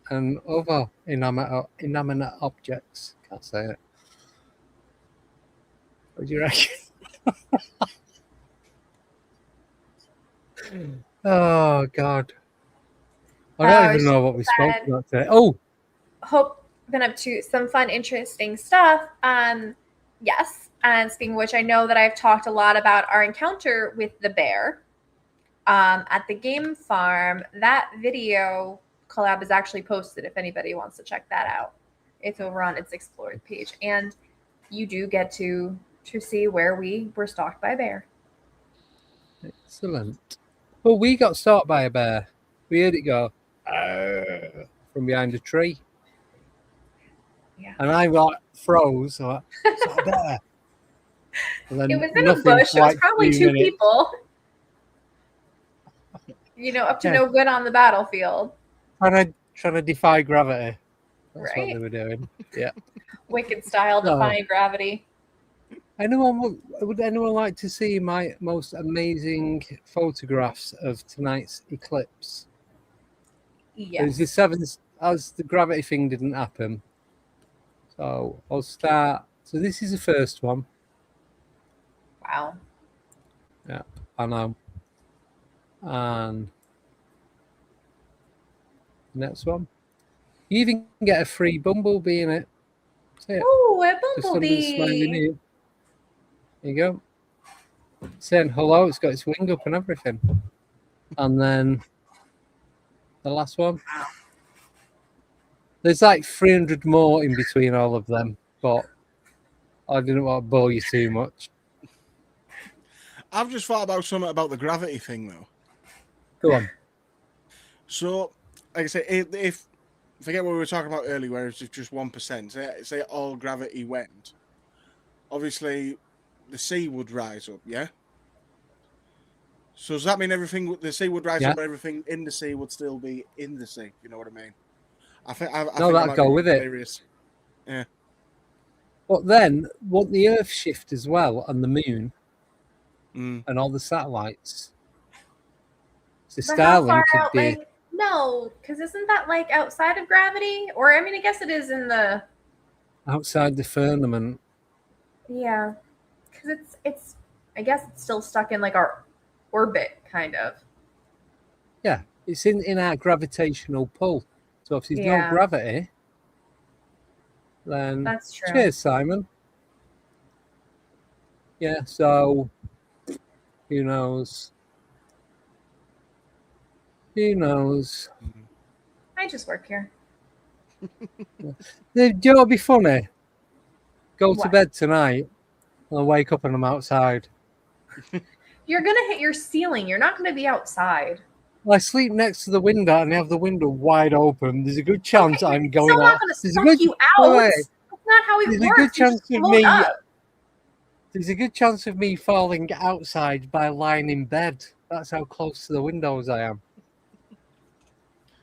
[SPEAKER 5] and other inanimate objects. Can't say it. What do you reckon? Oh, God. I don't even know what we spoke about today. Oh!
[SPEAKER 6] Hope been up to some fun, interesting stuff. Yes. And speaking of which, I know that I've talked a lot about our encounter with the bear at the game farm. That video collab is actually posted if anybody wants to check that out. It's over on its Explored page. And you do get to see where we were stalked by a bear.
[SPEAKER 5] Excellent. Well, we got stalked by a bear. We heard it go from behind a tree.
[SPEAKER 6] Yeah.
[SPEAKER 5] And I froze. Like, it's not a bear. And then
[SPEAKER 6] It was in a bush. It was probably 2 people. Up to no good on the battlefield.
[SPEAKER 5] Trying to defy gravity. That's
[SPEAKER 6] Right?
[SPEAKER 5] what they were doing. Yeah.
[SPEAKER 6] Wicked style, defying gravity.
[SPEAKER 5] Would anyone like to see my most amazing photographs of tonight's eclipse?
[SPEAKER 6] Yes.
[SPEAKER 5] It was the 7th, as the gravity thing didn't happen. So I'll start. So this is the first one.
[SPEAKER 6] Wow.
[SPEAKER 5] Yeah, I know. And next one. You even get a free bumblebee in it.
[SPEAKER 6] Oh, a
[SPEAKER 5] Just under the smiling
[SPEAKER 6] bumblebee.
[SPEAKER 5] ear. There you go. Saying hello, it's got its wing up and everything. And then the last one. There's like 300 more in between all of them, but I didn't want to bore you too much.
[SPEAKER 7] I've just thought about something about the gravity thing, though.
[SPEAKER 5] Go on.
[SPEAKER 7] So, like I say, if forget what we were talking about earlier, where it's just 1%. Say all gravity went. Obviously, the sea would rise up. Yeah. So does that mean the sea would rise up, but everything in the sea would still be in the sea? You know what I mean? I think
[SPEAKER 5] that'd go with
[SPEAKER 7] hilarious. It. Yeah.
[SPEAKER 5] But then, won't the Earth shift as well, and the Moon, and all the satellites? So Starlink could be.
[SPEAKER 6] No, because isn't that like outside of gravity? Or I mean, I guess it is in the
[SPEAKER 5] outside the firmament.
[SPEAKER 6] Yeah, because it's. I guess it's still stuck in like our orbit, kind of.
[SPEAKER 5] Yeah, it's in our gravitational pull. So if there's no gravity, then
[SPEAKER 6] that's true.
[SPEAKER 5] Cheers, Simon. Yeah, so who knows? Who knows?
[SPEAKER 6] I just work here.
[SPEAKER 5] Do you know what'd be funny? Go to bed tonight and wake up and I'm outside.
[SPEAKER 6] You're gonna hit your ceiling. You're not gonna be outside.
[SPEAKER 5] Well, I sleep next to the window and I have the window wide open. There's a good chance I'm going
[SPEAKER 6] still
[SPEAKER 5] out.
[SPEAKER 6] not gonna suck you out. That's not how it
[SPEAKER 5] There's
[SPEAKER 6] works.
[SPEAKER 5] a good chance of me.
[SPEAKER 6] Up.
[SPEAKER 5] There's a good chance of me falling outside by lying in bed. That's how close to the windows I am.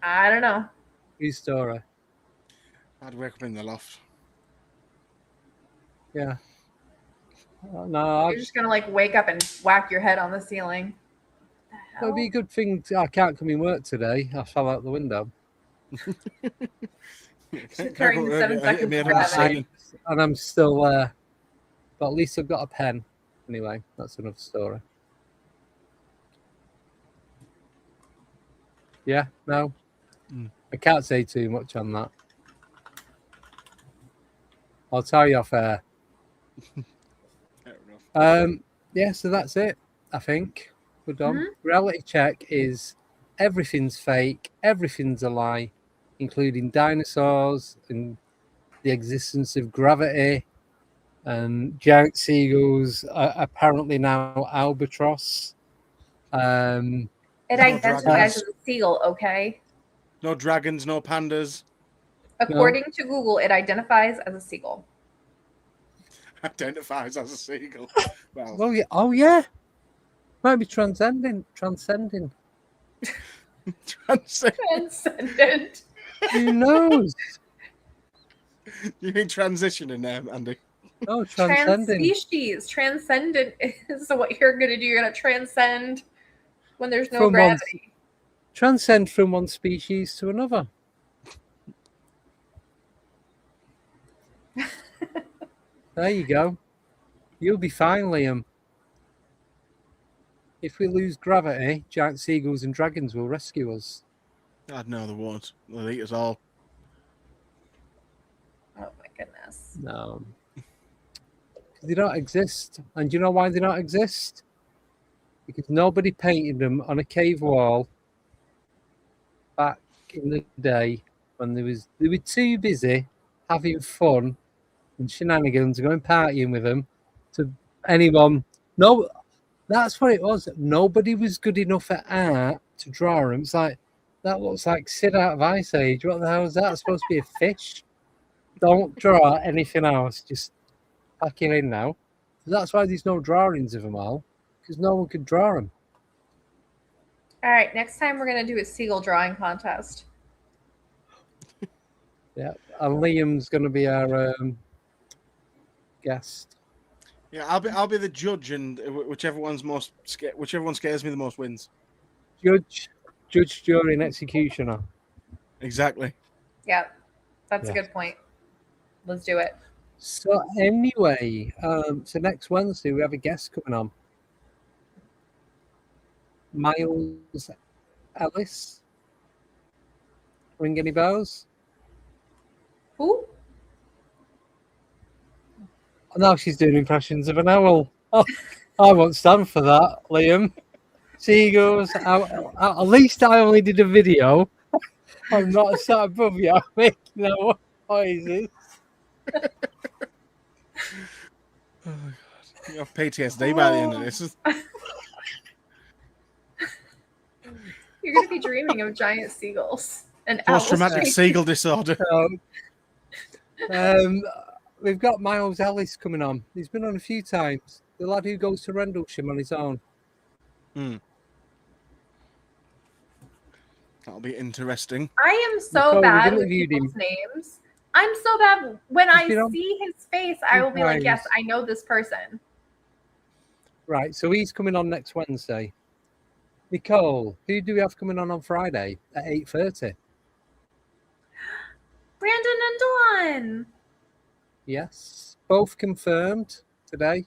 [SPEAKER 6] I don't know.
[SPEAKER 5] True story.
[SPEAKER 7] I'd wake up in the loft.
[SPEAKER 5] Yeah. No,
[SPEAKER 6] You're just gonna like wake up and whack your head on the ceiling.
[SPEAKER 5] It'd be a good thing. I can't come in work today. I fell out the window.
[SPEAKER 6] During the 7 seconds of gravity.
[SPEAKER 5] And I'm still there. But at least I've got a pen. Anyway, that's another story. Yeah, no. I can't say too much on that. I'll tell you off air. Yeah, so that's it. I think we're done. Reality check is everything's fake, everything's a lie, including dinosaurs and the existence of gravity and giant seagulls, apparently now albatross.
[SPEAKER 6] It identifies as a seagull, okay?
[SPEAKER 7] No dragons, no pandas.
[SPEAKER 6] According to Google, it identifies as a seagull.
[SPEAKER 7] Identifies as a seagull. Well,
[SPEAKER 5] Oh yeah. Might be transcendent.
[SPEAKER 6] Transcendent.
[SPEAKER 5] Who knows?
[SPEAKER 7] You mean transition in there, Andy?
[SPEAKER 5] Oh, transcending.
[SPEAKER 6] Trans-species. Transcendent is what you're going to do. You're going to transcend when there's no
[SPEAKER 5] From one-
[SPEAKER 6] gravity.
[SPEAKER 5] Transcend from one species to another. There you go. You'll be fine, Liam. If we lose gravity, giant seagulls and dragons will rescue us.
[SPEAKER 7] God, no, they won't. They'll eat us all.
[SPEAKER 6] Oh my goodness.
[SPEAKER 5] No. Because they don't exist. And do you know why they don't exist? Because nobody painted them on a cave wall back in the day when they were too busy having fun and shenanigans, going partying with them to anyone. No, that's what it was. Nobody was good enough at art to draw them. It's like, that looks like Sid out of Ice Age. What the hell is that? It's supposed to be a fish. Don't draw anything else. Just pack it in now. That's why there's no drawings of them all, because no one could draw them.
[SPEAKER 6] All right, next time we're going to do a seagull drawing contest.
[SPEAKER 5] Yeah, and Liam's going to be our guest.
[SPEAKER 7] Yeah, I'll be the judge, and whichever one scares me the most wins.
[SPEAKER 5] Judge, jury, and executioner.
[SPEAKER 7] Exactly.
[SPEAKER 6] Yep, that's
[SPEAKER 5] Yeah.
[SPEAKER 6] a good point. Let's do it.
[SPEAKER 5] So anyway, so next Wednesday we have a guest coming on. Miles Ellis. Ring any bells?
[SPEAKER 6] Who?
[SPEAKER 5] Now she's doing impressions of an owl. Oh, I won't stand for that, Liam. Seagulls. At least I only did a video. I'm not sat above you making no noises.
[SPEAKER 7] Oh, God. You have PTSD by the end of this.
[SPEAKER 6] You're going to be dreaming of giant seagulls and owls.
[SPEAKER 7] Post-traumatic seagull disorder.
[SPEAKER 5] We've got Miles Ellis coming on. He's been on a few times. The lad who goes to Rendlesham on his own.
[SPEAKER 7] That'll be interesting.
[SPEAKER 6] I am so
[SPEAKER 5] Nicole,
[SPEAKER 6] bad
[SPEAKER 5] we've
[SPEAKER 6] with
[SPEAKER 5] interviewed
[SPEAKER 6] people's names. I'm so bad. When I
[SPEAKER 5] You know-
[SPEAKER 6] see his face, I will be like,
[SPEAKER 5] Sometimes.
[SPEAKER 6] yes, I know this person.
[SPEAKER 5] Right, so he's coming on next Wednesday. Nicole, who do we have coming on Friday at 8:30?
[SPEAKER 6] Brandon and Dawn.
[SPEAKER 5] Yes, both confirmed today.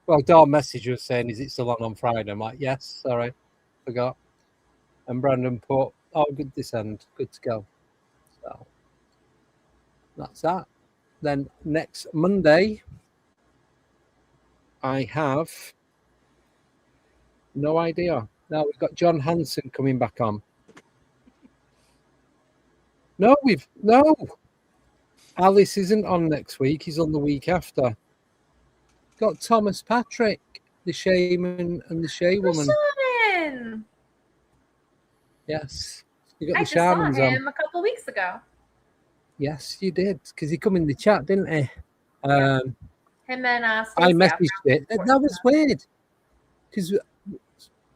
[SPEAKER 5] Well, Dawn messaged us saying, is it still on Friday? I'm like, yes, sorry, forgot. And Brandon put, oh, good this end, good to go. So that's that. Then next Monday, I have no idea. Now we've got John Hanson coming back on. No. Alice isn't on next week. He's on the week after. Got Thomas Patrick, the shaman and the Shay woman.
[SPEAKER 6] Shaman.
[SPEAKER 5] Yes. You got
[SPEAKER 6] I
[SPEAKER 5] the
[SPEAKER 6] just saw
[SPEAKER 5] shamans
[SPEAKER 6] him
[SPEAKER 5] on.
[SPEAKER 6] a couple weeks ago.
[SPEAKER 5] Yes, you did. Because he come in the chat, didn't he?
[SPEAKER 6] Him and
[SPEAKER 5] I
[SPEAKER 6] Stacey
[SPEAKER 5] messaged it.
[SPEAKER 6] after-
[SPEAKER 5] That was weird. Because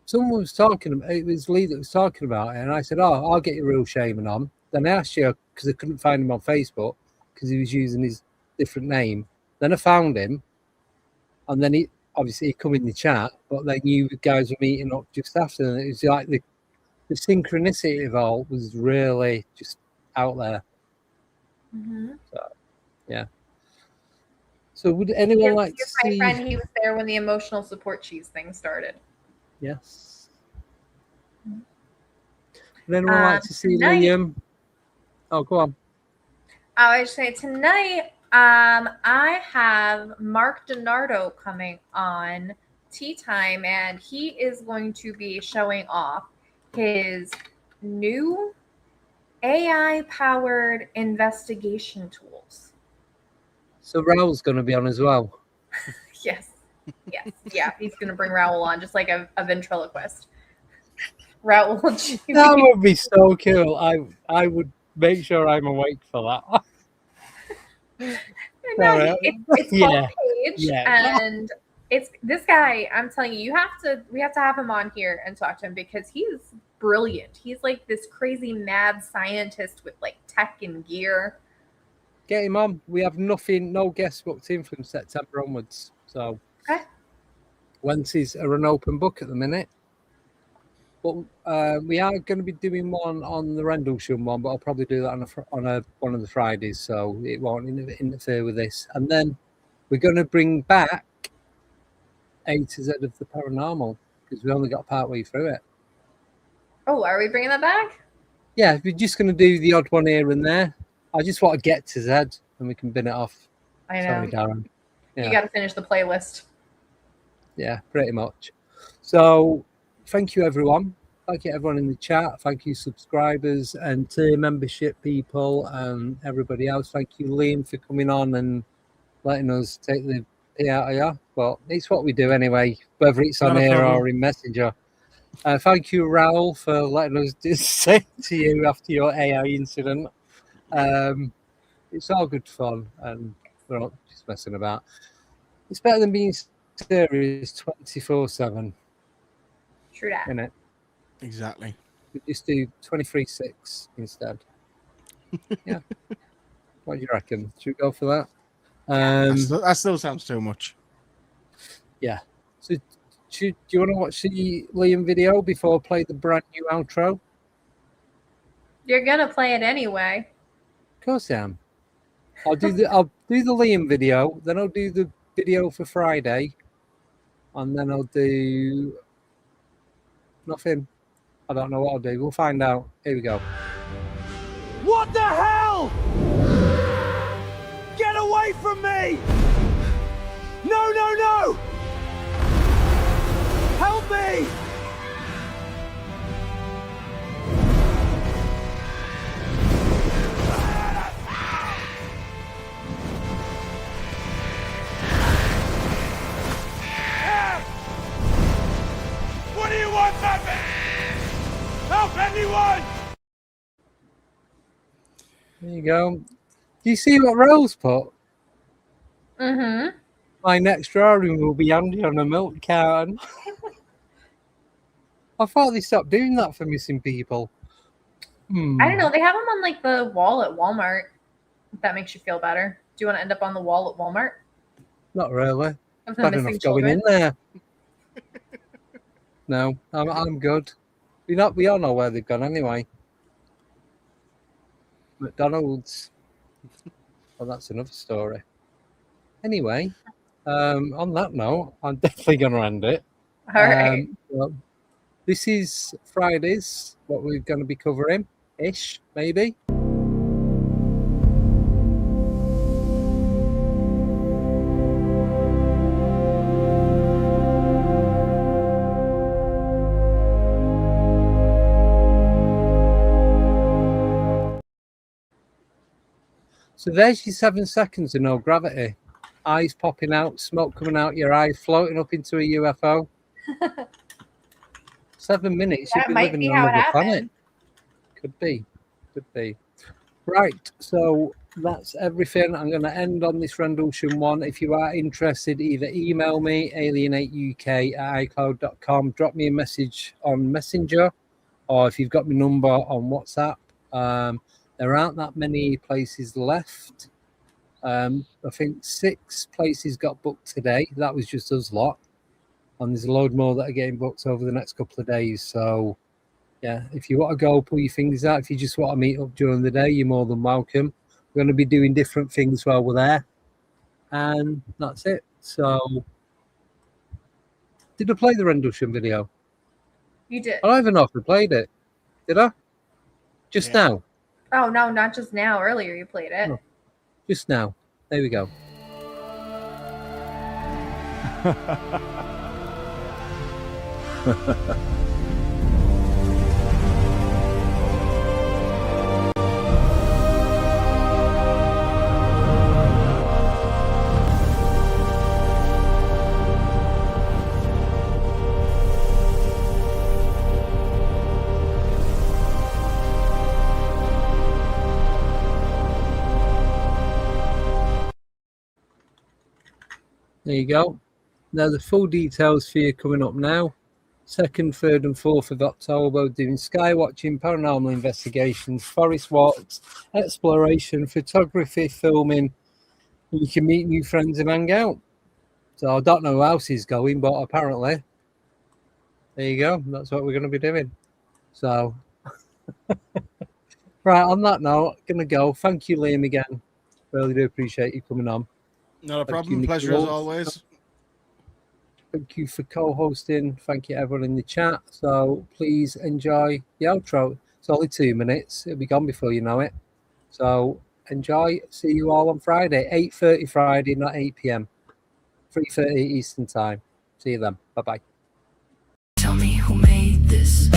[SPEAKER 5] someone was talking, it was Lee that was talking about it, and I said, oh, I'll get your real shaman on. Then I asked you, because I couldn't find him on Facebook, because he was using his different name. Then I found him, and then he come in the chat, but then you guys were meeting up just after, and it was like the synchronicity of all was really just out there.
[SPEAKER 6] Mhm.
[SPEAKER 5] Yeah. So would anyone
[SPEAKER 6] Yes,
[SPEAKER 5] like to
[SPEAKER 6] he's my
[SPEAKER 5] see?
[SPEAKER 6] friend. He was there when the emotional support cheese thing started.
[SPEAKER 5] Yes. Would anyone like to see
[SPEAKER 6] tonight-
[SPEAKER 5] Liam? Oh, go on.
[SPEAKER 6] I was say tonight, I have Mark DiNardo coming on Tea Time, and he is going to be showing off his new AI-powered investigation tools.
[SPEAKER 5] So Raul's going to be on as well.
[SPEAKER 6] Yes. Yeah, he's going to bring Raoul on, just like a ventriloquist. Raoul.
[SPEAKER 5] That would be so cool. I would make sure I'm awake for that.
[SPEAKER 6] No, it's called
[SPEAKER 5] Yeah.
[SPEAKER 6] Paige,
[SPEAKER 5] Yeah.
[SPEAKER 6] and it's this guy. I'm telling you, we have to have him on here and talk to him because he's brilliant. He's like this crazy mad scientist with like tech and gear.
[SPEAKER 5] get him on. We have no guests booked in from September onwards. So Wednesdays are an open book at the minute. But we are going to be doing one on the Rendlesham one, but I'll probably do that on one of the Fridays, so it won't interfere with this. And then we're going to bring back A to Z of the paranormal because we only got part way through it.
[SPEAKER 6] Oh, are we bringing that back?
[SPEAKER 5] Yeah, we're just going to do the odd one here and there. I just want to get to Z, and we can bin it off.
[SPEAKER 6] I know.
[SPEAKER 5] Sorry, Darren. Yeah.
[SPEAKER 6] You got to finish the playlist.
[SPEAKER 5] Yeah, pretty much. So, thank you, everyone. Thank you, everyone in the chat. Thank you, subscribers and tier membership people and everybody else. Thank you, Liam, for coming on and letting us take the pee out of you. But it's what we do anyway, whether it's on here or in Messenger. Thank you, Raoul, for letting us say to you after your AI incident. It's all good fun, and we're not just messing about. It's better than being serious 24/7.
[SPEAKER 6] True that.
[SPEAKER 5] Isn't it?
[SPEAKER 7] Exactly.
[SPEAKER 5] We just do 23/6 instead. Yeah. What do you reckon? Should we go for that?
[SPEAKER 7] That still sounds too much.
[SPEAKER 5] Yeah. So, do you want to watch the Liam video before I play the brand new outro?
[SPEAKER 6] You're gonna play it anyway.
[SPEAKER 5] Of course I am. I'll do the Liam video, then I'll do the video for Friday, and then I'll do nothing. I don't know what I'll do. We'll find out. Here we go.
[SPEAKER 8] What the hell? Get away from me! No, no, no! Help me! What do you want from me? Help anyone!
[SPEAKER 5] There you go. Do you see what Rose put?
[SPEAKER 6] Mm-hmm.
[SPEAKER 5] My next drawing will be Andy on a milk carton. I thought they stopped doing that for missing people.
[SPEAKER 6] I don't know. They have them on like the wall at Walmart. If that makes you feel better. Do you want to end up on the wall at Walmart?
[SPEAKER 5] Not really.
[SPEAKER 6] Of the
[SPEAKER 5] Bad
[SPEAKER 6] missing
[SPEAKER 5] enough going in
[SPEAKER 6] children?
[SPEAKER 5] there. No, I'm good. We all know where they've gone anyway. McDonald's. Well, that's another story. Anyway, on that note, I'm definitely going to end it.
[SPEAKER 6] All right.
[SPEAKER 5] Well, this is Fridays, what we're going to be covering, ish, maybe. So there's your 7 seconds of no gravity. Eyes popping out, smoke coming out your eye, floating up into a UFO. 7 minutes,
[SPEAKER 6] That
[SPEAKER 5] you'd be
[SPEAKER 6] might
[SPEAKER 5] living
[SPEAKER 6] be
[SPEAKER 5] on
[SPEAKER 6] how it
[SPEAKER 5] another planet.
[SPEAKER 6] happened.
[SPEAKER 5] Could be. Right, so that's everything. I'm going to end on this Rendlesham one. If you are interested, either email me, alienateuk@icloud.com, drop me a message on Messenger, or if you've got my number on WhatsApp. There aren't that many places left. I think 6 places got booked today. That was just us lot. And there's a load more that are getting booked over the next couple of days. So, yeah, if you want to go, pull your fingers out. If you just want to meet up during the day, you're more than welcome. We're going to be doing different things while we're there. And that's it. So, did I play the Rendlesham video?
[SPEAKER 6] You did.
[SPEAKER 5] I don't even know if I played it. Did I? Just now?
[SPEAKER 6] Oh, no, not just now. Earlier you played it.
[SPEAKER 5] Oh. Just now. There we go. There you go. Now the full details for you coming up now. 2nd, 3rd, and 4th of October, doing sky watching, paranormal investigations, forest walks, exploration, photography, filming. You can meet new friends and hang out. So I don't know who else is going, but apparently, there you go. That's what we're going to be doing. So, right, on that note, going to go. Thank you, Liam, again. Really do appreciate you coming on.
[SPEAKER 7] Not a
[SPEAKER 5] Thank
[SPEAKER 7] problem.
[SPEAKER 5] you,
[SPEAKER 7] Pleasure
[SPEAKER 5] Nicola.
[SPEAKER 7] as always.
[SPEAKER 5] Thank you for co-hosting. Thank you, everyone in the chat. So please enjoy the outro. It's only 2 minutes. It'll be gone before you know it. So enjoy. See you all on Friday, 8:30 Friday, not 8 p.m. 3:30 Eastern Time. See you then. Bye-bye.
[SPEAKER 1] Tell me who made this.